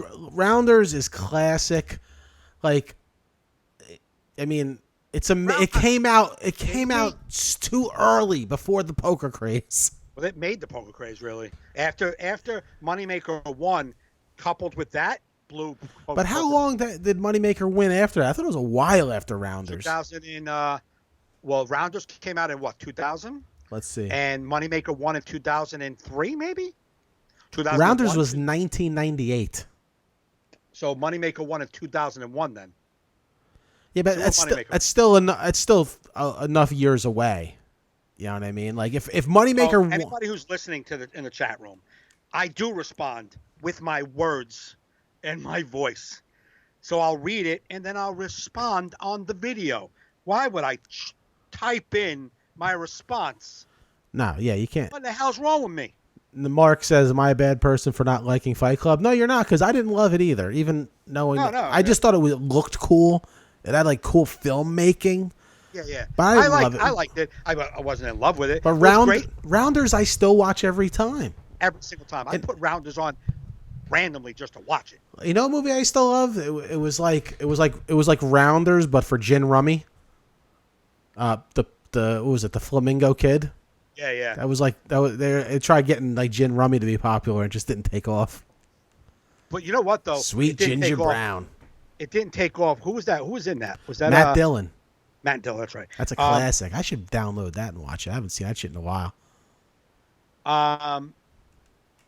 classic. Like, I mean, it came out too early before the poker craze. Well, it made the poker craze, really. After Moneymaker 1, coupled with that, blew. But how long did Moneymaker win after that? I thought it was a while after Rounders. 2000 Rounders came out in what, 2000? Let's see. And Moneymaker 1 in 2003, maybe? Rounders was 1998. So Moneymaker 1 in 2001 then. Yeah, but it's still enough years away. You know what I mean? Like if Moneymaker. Anybody who's listening in the chat room, I do respond with my words and my voice. So I'll read it and then I'll respond on the video. Why would I type in my response? No, yeah, you can't. What the hell's wrong with me? Mark says, "Am I a bad person for not liking Fight Club?" No, you're not, because I didn't love it either. Even knowing, I just thought it looked cool. It had like cool filmmaking. Yeah. But I liked it. I wasn't in love with it. But Rounders, I still watch every time. Every single time. I put Rounders on randomly just to watch it. You know, a movie I still love. It was like Rounders, but for gin rummy. What was it? The Flamingo Kid. Yeah. They tried getting like gin rummy to be popular and just didn't take off. But you know what though? Sweet Ginger Brown. It didn't take off. Who was that? Who was in that? Was that Matt Dillon? Matt Dillon, that's right. That's a classic. I should download that and watch it. I haven't seen that shit in a while.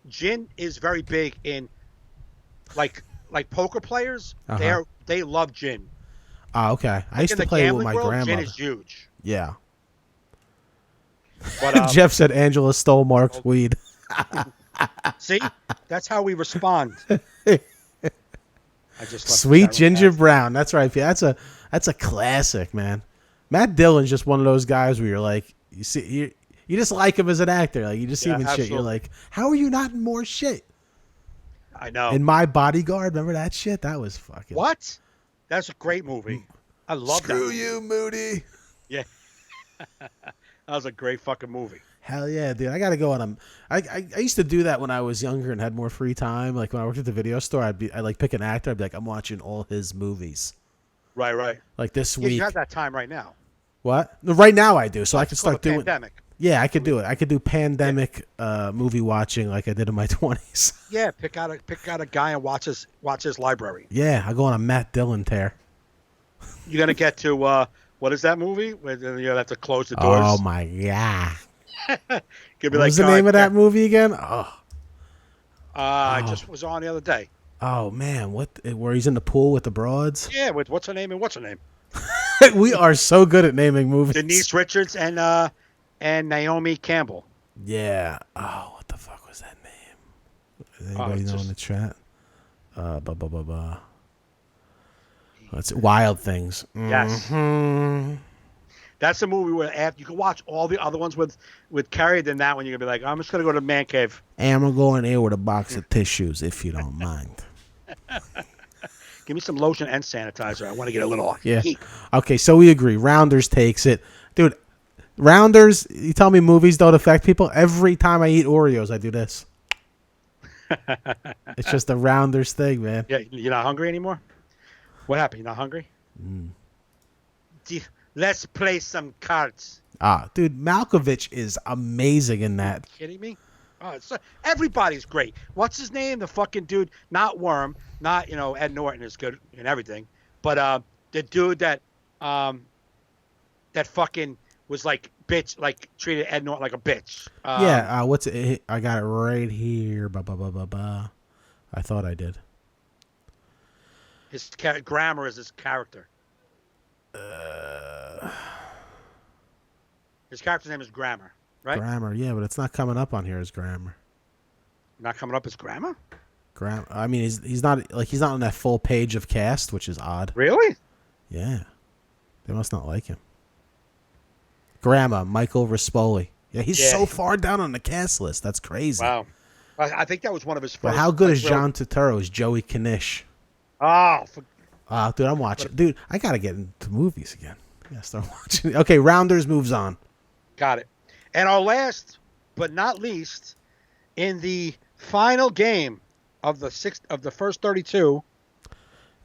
Gin is very big in like poker players. Uh-huh. They love gin. Oh, okay. I used to play with my grandmother. Gin is huge. Yeah. But, Jeff said Angela stole Mark's weed. See, that's how we respond. I just Sweet Ginger Brown. That's right. That's a classic, man. Matt Dillon's just one of those guys where you're like, you just like him as an actor. Like you just see him in shit. You're like, how are you not in more shit? I know. In My Bodyguard, remember that shit? That was fucking. What? That's a great movie. I love that. Screw you, Moody. Yeah. That was a great fucking movie. Hell yeah, dude! I gotta go on a. I used to do that when I was younger and had more free time. Like when I worked at the video store, I'd like pick an actor. I'd be like, I'm watching all his movies. Right. Like this Yeah, week. you have that time right now. What? No, right now I do, so I can It's called start doing. Pandemic. Yeah, I could do it. I could do pandemic movie watching like I did in my 20s. Yeah, pick out a guy and watch his library. Yeah, I go on a Matt Dillon tear. You're gonna get to what is that movie? Where you have to close the doors. Oh my god! What What was the name of that movie again? I just was on the other day. Oh man, where he's in the pool with the broads? Yeah, with what's her name? We are so good at naming movies. Denise Richards and Naomi Campbell. Yeah. Oh, what the fuck was that name? Anybody know in the chat? It's Wild Things. Yes. Mm-hmm. That's a movie where after you can watch all the other ones with Carrie, then that one you're gonna be like, I'm just gonna go to the man cave. And I'm gonna go in there with a box of tissues if you don't mind. Give me some lotion and sanitizer. I want to get a little heat. Okay, so we agree. Rounders takes it. Dude, Rounders, you tell me movies don't affect people? Every time I eat Oreos, I do this. It's just a Rounders thing, man. Yeah, you're not hungry anymore? What happened? You're not hungry? Let's play some cards. Dude, Malkovich is amazing in that. Are you kidding me? Everybody's great. What's his name? The fucking dude, not Worm, not Ed Norton is good and everything, but the dude that fucking was like bitch, like treated Ed Norton like a bitch. What's it? I got it right here. I thought I did. His Grammar is his character. His character's name is Grammar, right? Grammar, yeah, but it's not coming up on here as Grammar. Not coming up as Grammar? Grammar. I mean, he's not on that full page of cast, which is odd. Really? Yeah, they must not like him. Grammar, Michael Rispoli. Yeah, he's so far down on the cast list. That's crazy. Wow. I think that was one of his first. But how good is John Turturro as Joey Knish? Dude, I'm watching. Dude, I gotta get into movies again. I gotta start watching. Okay, Rounders moves on. Got it. And our last, but not least, in the final game of the first 32,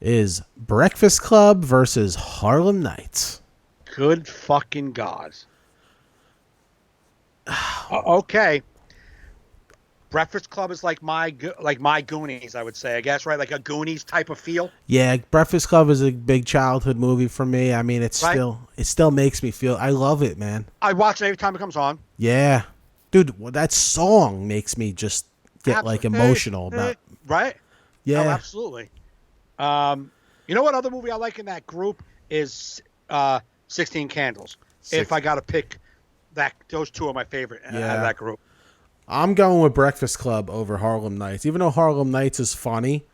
is Breakfast Club versus Harlem Nights. Good fucking God. Okay. Breakfast Club is like my Goonies, I would say. I guess, right? Like a Goonies type of feel. Yeah, Breakfast Club is a big childhood movie for me. I mean, it still makes me feel. I love it, man. I watch it every time it comes on. Yeah, dude, that song makes me just get like emotional about. Right? Yeah, oh, absolutely. You know what other movie I like in that group is 16 Candles. If I got to pick those two are my favorite out of that group. I'm going with Breakfast Club over Harlem Nights, even though Harlem Nights is funny.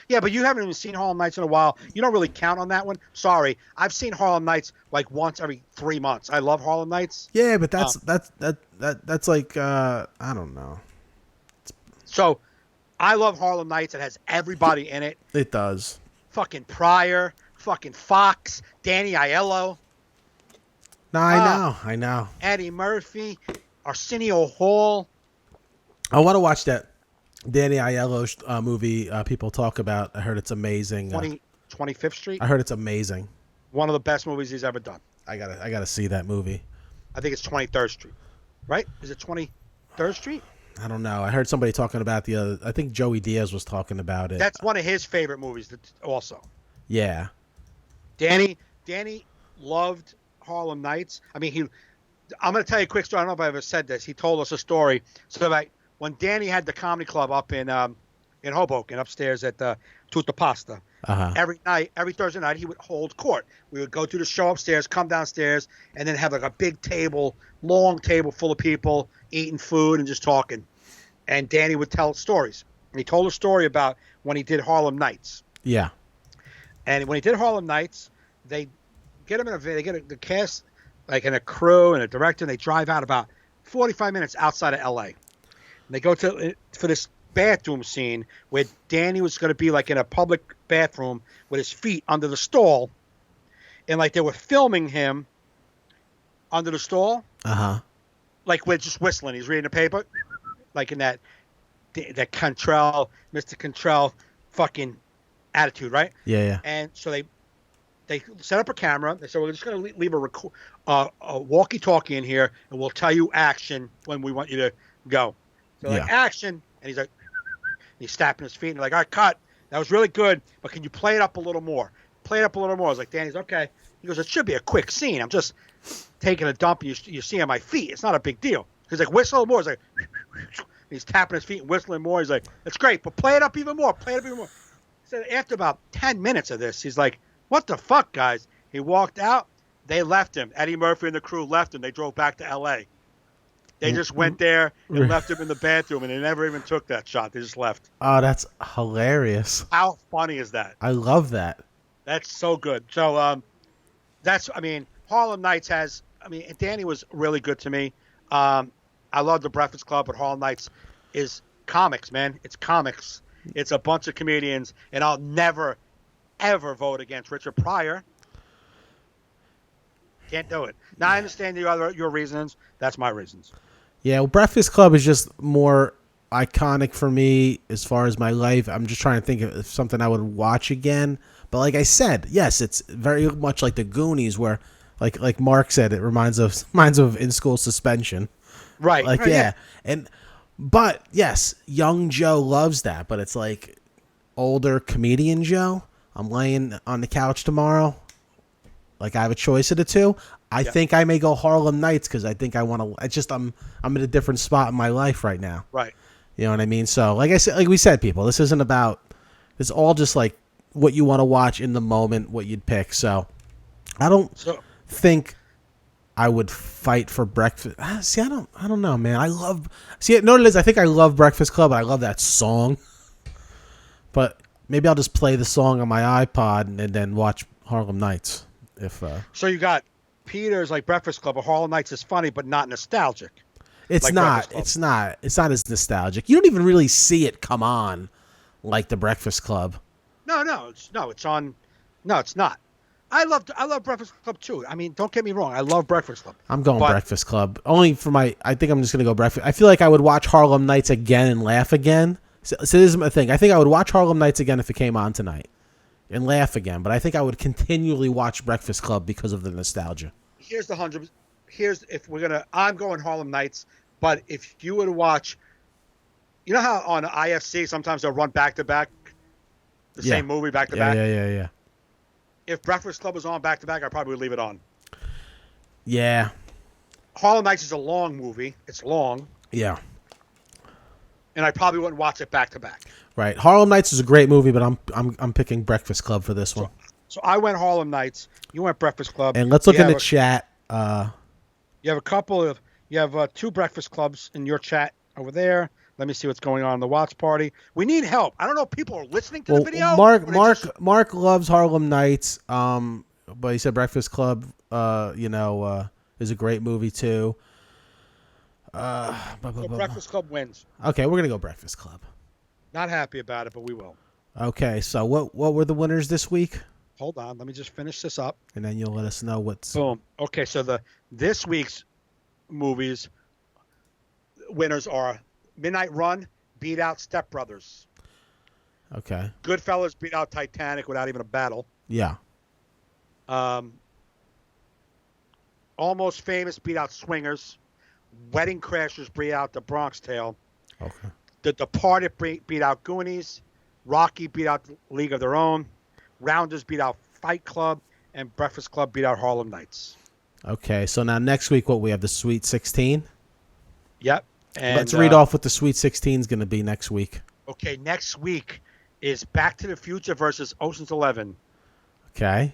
Yeah, but you haven't even seen Harlem Nights in a while. You don't really count on that one. Sorry, I've seen Harlem Nights like once every 3 months. I love Harlem Nights. Yeah, but that's like I don't know. So, I love Harlem Nights. It has everybody in it. It does. Fucking Pryor, fucking Fox, Danny Aiello. No, I know. Eddie Murphy, Arsenio Hall. I want to watch that Danny Aiello movie people talk about. I heard it's amazing. 25th Street? I heard it's amazing. One of the best movies he's ever done. I gotta see that movie. I think it's 23rd Street. Right? Is it 23rd Street? I don't know. I heard somebody talking about the other. I think Joey Diaz was talking about it. That's one of his favorite movies also. Yeah. Danny loved Harlem Nights. I mean, I'm going to tell you a quick story. I don't know if I ever said this. He told us a story. So like when Danny had the comedy club up in Hoboken, upstairs at the Tutta Pasta, every Thursday night, he would hold court. We would go to the show upstairs, come downstairs, and then have like a big table, long table full of people eating food and just talking. And Danny would tell stories. And he told a story about when he did Harlem Nights. Yeah. And when he did Harlem Nights, they get him they get the cast, like in a crew and a director, and they drive out about 45 minutes outside of L.A. And they go for this bathroom scene where Danny was going to be like in a public bathroom with his feet under the stall, and like they were filming him under the stall. Like we're just whistling. He's reading the paper, like in that Mr. Contrell fucking attitude, right? Yeah. And so they set up a camera. They said, we're just going to leave a walkie-talkie in here, and we'll tell you action when we want you to go. So like action, and he's like, he's stamping his feet, and they're like, all right, cut. That was really good, but can you play it up a little more? Play it up a little more. I was like, Danny's okay. He goes, it should be a quick scene. I'm just taking a dump. You see on my feet. It's not a big deal. He's like, whistle more. He's like, he's tapping his feet and whistling more. He's like, it's great, but play it up even more. Play it up even more. So after about 10 minutes of this, he's like, what the fuck, guys? He walked out. They left him. Eddie Murphy and the crew left him. They drove back to L.A. They just went there and left him in the bathroom, and they never even took that shot. They just left. Oh, that's hilarious. How funny is that? I love that. That's so good. So, Harlem Nights Danny was really good to me. I love The Breakfast Club, but Harlem Nights is comics, man. It's comics. It's a bunch of comedians, and I'll never, ever vote against Richard Pryor. Can't do it. Now, I understand your reasons. That's my reasons. Yeah, well, Breakfast Club is just more iconic for me as far as my life. I'm just trying to think of something I would watch again. But like I said, yes, it's very much like the Goonies, where, like Mark said, it reminds of in school suspension. Right. Like, yeah. But yes, young Joe loves that. But it's like older comedian Joe. I'm laying on the couch tomorrow. Like, I have a choice of the two. I think I may go Harlem Nights because I think I want to. I'm in a different spot in my life right now. Right. You know what I mean? So, like we said, people, this isn't about. It's all just like what you want to watch in the moment, what you'd pick. So, I don't think I would fight for Breakfast. See, I don't know, man. I love. See, no, it is. I think I love Breakfast Club. I love that song. But maybe I'll just play the song on my iPod and then watch Harlem Nights. So you got Peter's like Breakfast Club, or Harlem Nights is funny but not nostalgic. It's like not. It's not as nostalgic. You don't even really see it come on like the Breakfast Club. No, it's on. No, it's not. I love Breakfast Club too. I mean, don't get me wrong. I love Breakfast Club. I'm going Breakfast Club only for my. I think I'm just gonna go Breakfast. I feel like I would watch Harlem Nights again and laugh again. So this is my thing. I think I would watch Harlem Nights again if it came on tonight. And laugh again, but I think I would continually watch Breakfast Club because of the nostalgia. Here's I'm going Harlem Nights, but if you were to watch, you know how on IFC sometimes they'll run back to back, the same movie back to back. Yeah. If Breakfast Club was on back to back, I probably would leave it on. Yeah. Harlem Nights is a long movie. It's long. Yeah. And I probably wouldn't watch it back to back. Right. Harlem Nights is a great movie, but I'm picking Breakfast Club for this one. So I went Harlem Nights. You went Breakfast Club. And let's look in the chat. You have two Breakfast Clubs in your chat over there. Let me see what's going on in the watch party. We need help. I don't know if people are listening to the video. Mark loves Harlem Nights. But he said Breakfast Club, is a great movie too. Breakfast Club wins. Okay, we're gonna go Breakfast Club. Not happy about it, but we will. Okay, so what were the winners this week? Hold on, let me just finish this up, and then you'll let us know what's. Boom. Okay, so this week's movies winners are Midnight Run beat out Step Brothers. Okay. Goodfellas beat out Titanic without even a battle. Yeah. Almost Famous beat out Swingers. Wedding Crashers beat out The Bronx Tale. Okay. The Departed beat out Goonies. Rocky beat out League of Their Own. Rounders beat out Fight Club. And Breakfast Club beat out Harlem Nights. Okay, so now next week, what we have, the Sweet 16? Yep. And let's read off what the Sweet 16 is going to be next week. Okay, next week is Back to the Future versus Ocean's 11. Okay.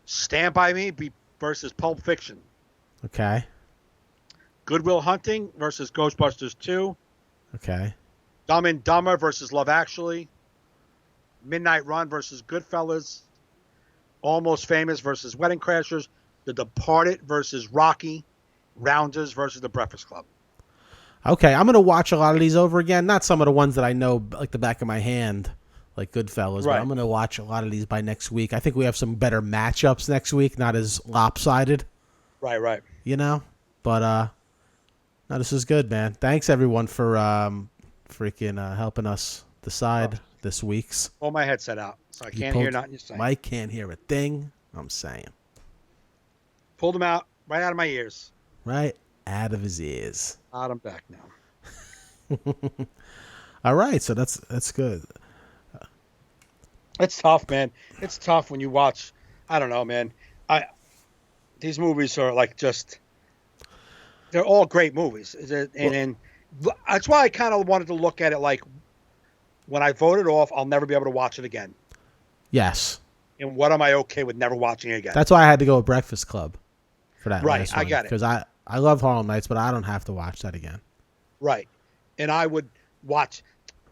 Stand By Me versus Pulp Fiction. Okay. Good Will Hunting versus Ghostbusters 2. Okay. Dumb and Dumber versus Love Actually. Midnight Run versus Goodfellas. Almost Famous versus Wedding Crashers. The Departed versus Rocky. Rounders versus The Breakfast Club. Okay, I'm gonna watch a lot of these over again. Not some of the ones that I know like the back of my hand, like Goodfellas. Right. But I'm gonna watch a lot of these by next week. I think we have some better matchups next week, not as lopsided. Right. You know, but no, this is good, man. Thanks everyone for freaking helping us decide this week's. Pull my headset out, so I can't hear nothing you're saying. Mike can't hear a thing I'm saying. Pulled them out right out of my ears. Right out of his ears. Out them back now. All right, so that's good. It's tough, man. It's tough when you watch. I don't know, man. These movies are like they're all great movies, and that's why I kind of wanted to look at it like when I voted off, I'll never be able to watch it again. Yes. And what am I okay with never watching it again? That's why I had to go with Breakfast Club for that. Right, last one, I got it. because I love Harlem Nights, but I don't have to watch that again. Right, and I would watch.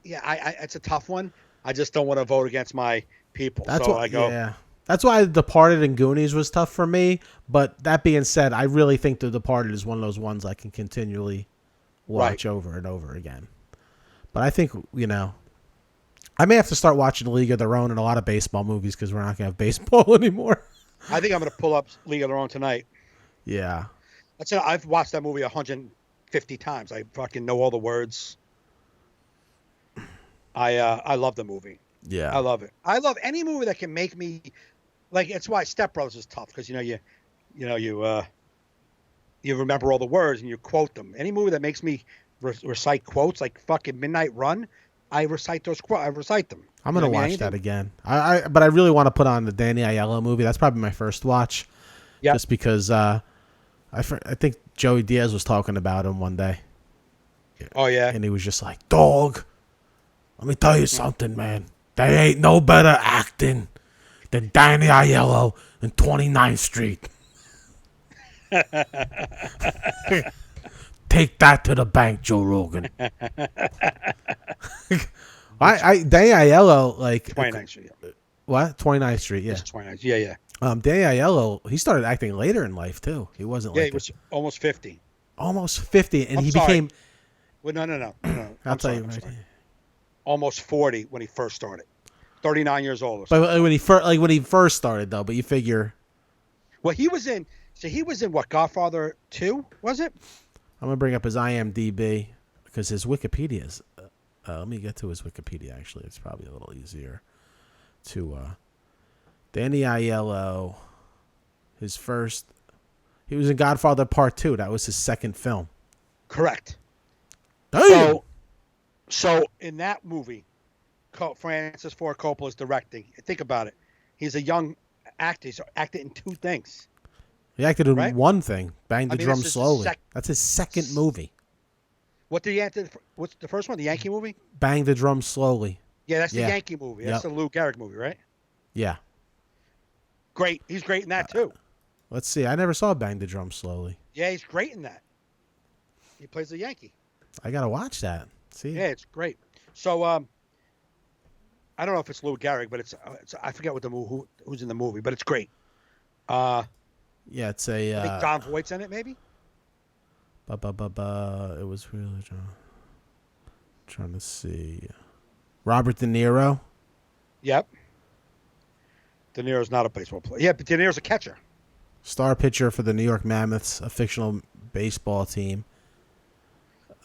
Yeah, it's a tough one. I just don't want to vote against my people. That's so why I go. Yeah. That's why Departed and Goonies was tough for me. But that being said, I really think The Departed is one of those ones I can continually watch over and over again. But I think, I may have to start watching League of Their Own and a lot of baseball movies because we're not going to have baseball anymore. I think I'm going to pull up League of Their Own tonight. Yeah. I've watched that movie 150 times. I fucking know all the words. I love the movie. Yeah. I love it. I love any movie that can make me like. It's why Step Brothers is tough because you remember all the words and you quote them. Any movie that makes me recite quotes like fucking Midnight Run, I recite those quotes. I recite them. I'm gonna watch that again. But I really want to put on the Danny Aiello movie. That's probably my first watch. Yeah. Just because I think Joey Diaz was talking about him one day. Oh yeah. And he was just like, "Dog, let me tell you something, man. There ain't no better acting than Danny Aiello in 29th Street." Take that to the bank, Joe Rogan. Danny Aiello, like 29th Street. What? 29th Street, yeah. 29th. Yeah. Danny Aiello, he started acting later in life too. He wasn't he was almost 50. Almost 50, and I'm he sorry. became. Well, no. I'll tell you right. Almost 40 when he first started. 39 years old. But when he first started though, but you figure. Well, he was in what, Godfather 2, was it? I'm gonna bring up his IMDb because his Wikipedia is. Let me get to his Wikipedia. Actually, it's probably a little easier to. Danny Aiello, his first. He was in Godfather Part 2. That was his second film. Correct. Damn. So in that movie, Francis Ford Coppola is directing. Think about it. He's a young actor. He's acted in two things. He acted in one thing, Bang the Drum Slowly. That's his second movie. What did he act in? What's the first one? The Yankee movie? Bang the Drum Slowly. Yeah, that's the Yankee movie. That's the Lou Gehrig movie, right? Yeah. Great. He's great in that too. Let's see. I never saw Bang the Drum Slowly. Yeah, he's great in that. He plays the Yankee. I gotta watch that. See? Yeah, it's great. So, I don't know if it's Lou Gehrig, but it's I forget what who's in the movie, but it's great. Yeah, it's a. I think Don Voight's in it, maybe. It was really trying to see. Robert De Niro. Yep. De Niro's not a baseball player. Yeah, but De Niro's a catcher. Star pitcher for the New York Mammoths, a fictional baseball team.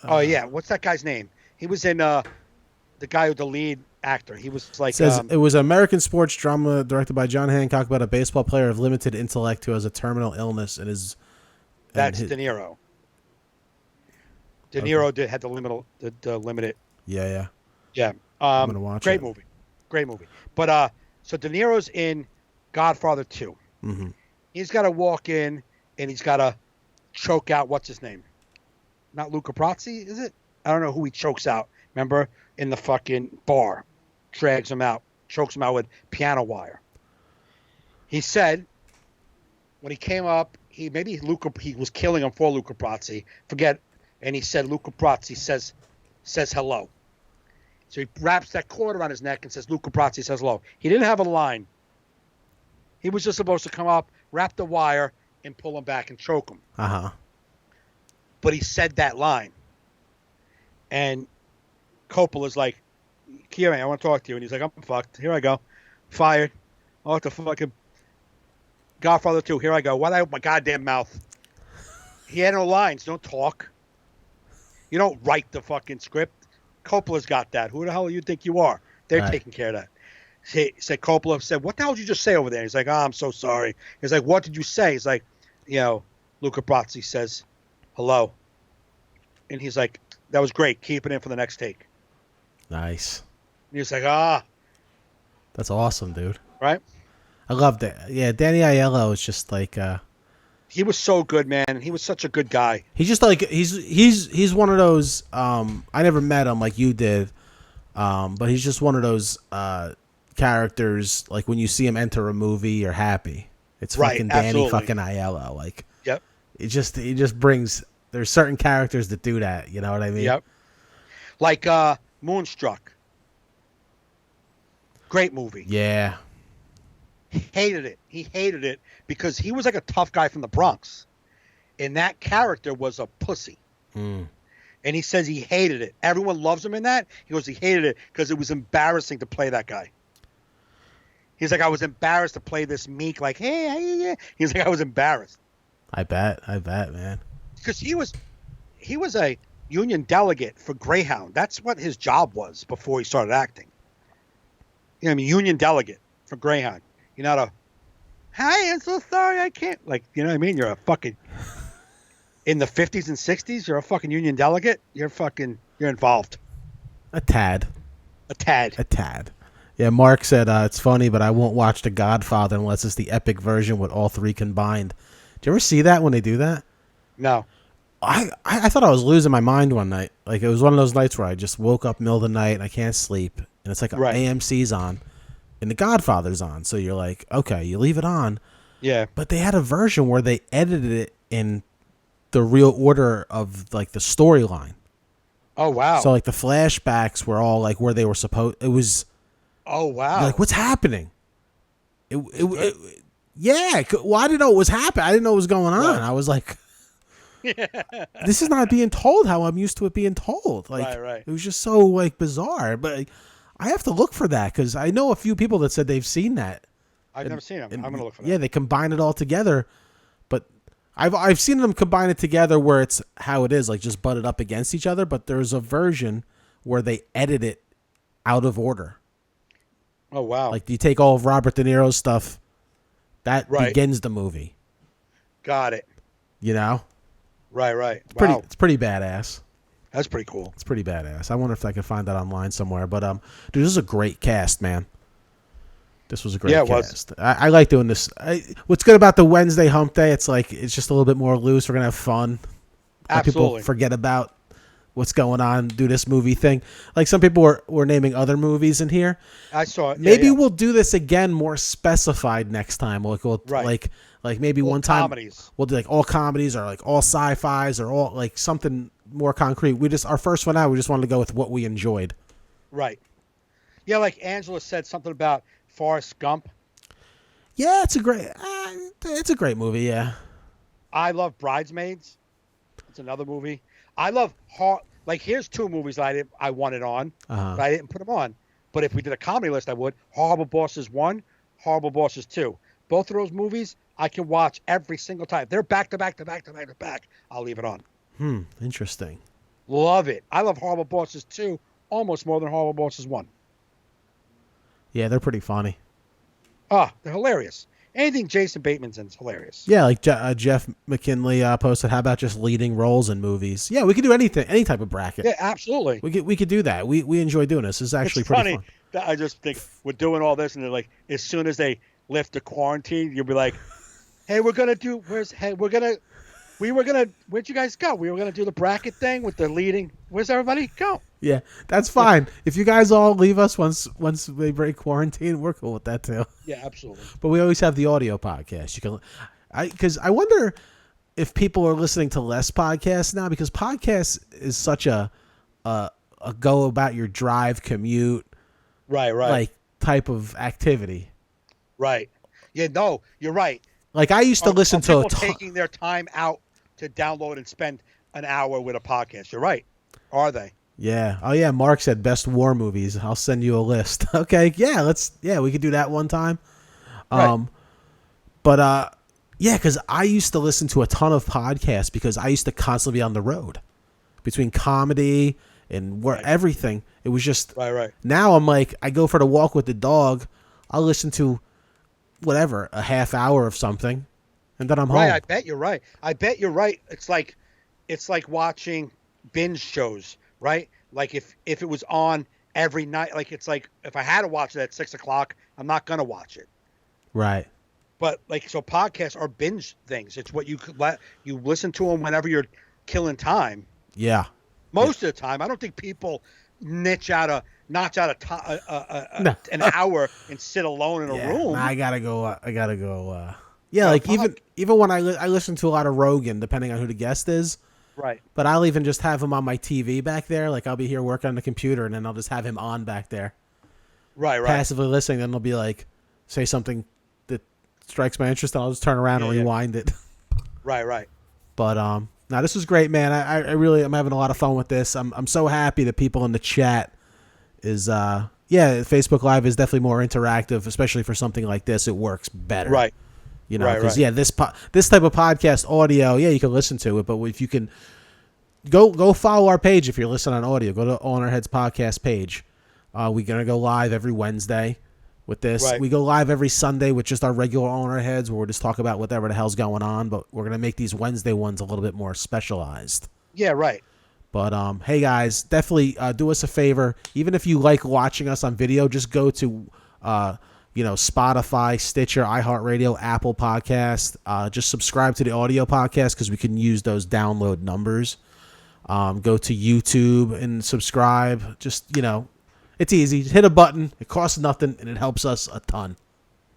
Oh yeah, what's that guy's name? He was in the guy who the lead actor. He was like. It says it was an American sports drama directed by John Hancock about a baseball player of limited intellect who has a terminal illness and is. That's De Niro. De Niro had the limited. Yeah. I'm gonna watch great it. movie. Great movie. But so De Niro's in Godfather 2. Mm-hmm. He's got to walk in and he's got to choke out what's his name? Not Luca Brasi, is it? I don't know who he chokes out. Remember in the fucking bar, drags him out, chokes him out with piano wire. He said when he came up, he was killing him for Luca Brasi. Forget, and he said Luca Brasi says hello. So he wraps that cord around his neck and says Luca Brasi says hello. He didn't have a line. He was just supposed to come up, wrap the wire, and pull him back and choke him. Uh-huh. But he said that line. And Coppola's like, Kieran, I want to talk to you. And he's like, I'm fucked. Here I go. Fired. Oh, the fucking Godfather 2. Here I go. Why'd I open my goddamn mouth? He had no lines. Don't talk. You don't write the fucking script. Coppola's got that. Who the hell do you think you are? They're Right. taking care of that. Said Coppola said, what the hell did you just say over there? He's like, I'm so sorry. He's like, what did you say? He's like, Luca Brasi says, hello. And he's like, that was great. Keep it in for the next take. Nice. And he's like, That's awesome, dude. right? I love that. Yeah, Danny Aiello is just like He was so good, man. He was such a good guy. he's just like he's one of those I never met him like you did. But he's just one of those characters like when you see him enter a movie, you're happy. It's Right, fucking Danny absolutely. fucking Aiello. Like Yep. he just brings there's certain characters that do that, you know what I mean? Yep. Like Moonstruck. Great movie. Yeah. He hated it. He hated it because he was like a tough guy from the Bronx. And that character was a pussy. Mm. And he says he hated it. Everyone loves him in that. He goes, he hated it because it was embarrassing to play that guy. He's like, I was embarrassed to play this meek, like, hey. He's like, I was embarrassed. I bet, man. Because he was a union delegate for Greyhound. That's what his job was before he started acting. You know what I mean? Union delegate for Greyhound. You're not a, hi, I'm so sorry, I can't. Like, you know what I mean? You're a fucking, in the 50s and 60s, you're a fucking union delegate. You're involved. A tad. A tad. Yeah, Mark said it's funny, but I won't watch The Godfather unless it's the epic version with all three combined. Do you ever see that when they do that? No. I thought I was losing my mind one night. Like it was one of those nights where I just woke up middle of the night and I can't sleep, and it's like Right. AMC's on, and The Godfather's on. So you're like, okay, you leave it on. Yeah. But they had a version where they edited it in the real order of like the storyline. Oh, wow. So like the flashbacks were all like where they were supposed. It was. Oh, wow. Like, what's happening? Yeah. Well, I didn't know what was happening. I didn't know what was going on. Right. I was like, this is not being told how I'm used to it being told. Like, Right. it was just so like bizarre. But like, I have to look for that because I know a few people that said they've seen that. I've never seen him. I'm going to look for that. Yeah, they combine it all together. But I've seen them combine it together where it's how it is, like just butted up against each other. But there's a version where they edit it out of order. Oh, wow. Like, you take all of Robert De Niro's stuff, that Right. begins the movie. Got it. You know? Right. Wow. It's pretty badass. That's pretty cool. It's pretty badass. I wonder if I can find that online somewhere. But, dude, this is a great cast, man. This was a great cast. I like doing this. What's good about the Wednesday hump day, it's like, it's just a little bit more loose. We're going to have fun. Let Absolutely. people forget about what's going on, do this movie thing. Like some people were naming other movies in here. I saw it. Maybe Yeah. we'll do this again more specified next time. Right. Like maybe All one time comedies. we'll do like all comedies or like all sci-fis or all like something more concrete. Our first one out, we just wanted to go with what we enjoyed. Right. Yeah, like Angela said something about Forrest Gump. Yeah, it's a great movie. Yeah. I love Bridesmaids. It's another movie. I love like here's two movies that I wanted on, but I didn't put them on. But if we did a comedy list, I would. Horrible Bosses 1, Horrible Bosses 2. Both of those movies I can watch every single time. They're back to back to back to back to back. I'll leave it on. Interesting. Love it. I love Horrible Bosses 2 almost more than Horrible Bosses 1. Yeah, they're pretty funny. They're hilarious. Anything Jason Bateman's in is hilarious. Yeah, like Jeff McKinley posted, how about just leading roles in movies? Yeah, we could do anything, any type of bracket. Yeah, absolutely. We could do that. We enjoy doing this. It's actually It's pretty funny fun. that I just think we're doing all this, and they're like, as soon as they lift the quarantine, you'll be like, "Hey, where'd you guys go? We were gonna do the bracket thing with the leading. Where's everybody go?" Yeah, that's fine. If you guys all leave us once they break quarantine, we're cool with that too. Yeah, absolutely. But we always have the audio podcast. Because I wonder if people are listening to less podcasts now, because podcasts is such a go about your drive, commute, Right. like type of activity. Right. Yeah. No, you're right. Like I used to listen to people taking their time out to download and spend an hour with a podcast. You're right. Are they? Yeah. Oh yeah. Mark said best war movies. I'll send you a list. Okay. Yeah. We could do that one time. Right. But yeah, because I used to listen to a ton of podcasts because I used to constantly be on the road between comedy and work, everything. It was just Right. Now I'm like, I go for the walk with the dog. I'll listen to whatever, a half hour of something, and then I'm home. Right. I bet you're right. It's like watching binge shows, right? Like if it was on every night, like it's like if I had to watch it at 6:00, I'm not gonna watch it. Right. But like, so podcasts are binge things. It's what you listen to them whenever you're killing time. Yeah. Most of the time, I don't think people notch out an hour and sit alone in a room. I gotta go. Yeah, like even when I listen to a lot of Rogan, depending on who the guest is. Right. But I'll even just have him on my TV back there. Like I'll be here working on the computer, and then I'll just have him on back there. Right. Passively listening, then he'll be like, say something that strikes my interest, and I'll just turn around and rewind it. Right. But now this was great, man. I really am having a lot of fun with this. I'm so happy that people in the chat is Facebook Live is definitely more interactive, especially for something like this. It works better. Right. You know, because this type of podcast audio, you can listen to it, but if you can go follow our page if you're listening on audio, go to All in Our Heads podcast page. We're gonna go live every Wednesday with this. Right. We go live every Sunday with just our regular All in Our Heads, where we'll just talk about whatever the hell's going on, but we're gonna make these Wednesday ones a little bit more specialized. Yeah. Right. But hey guys, definitely do us a favor. Even if you like watching us on video, just go to Spotify, Stitcher, iHeartRadio, Apple Podcast. Just subscribe to the audio podcast because we can use those download numbers. Go to YouTube and subscribe. Just it's easy. Just hit a button. It costs nothing and it helps us a ton.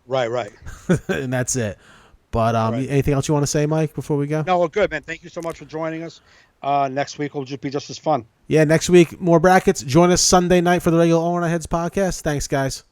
Right. And that's it. But anything else you want to say, Mike, before we go? No, we're good, man. Thank you so much for joining us. Next week will just be just as fun. Yeah, next week more brackets. Join us Sunday night for the regular All in Our Heads podcast. Thanks, guys.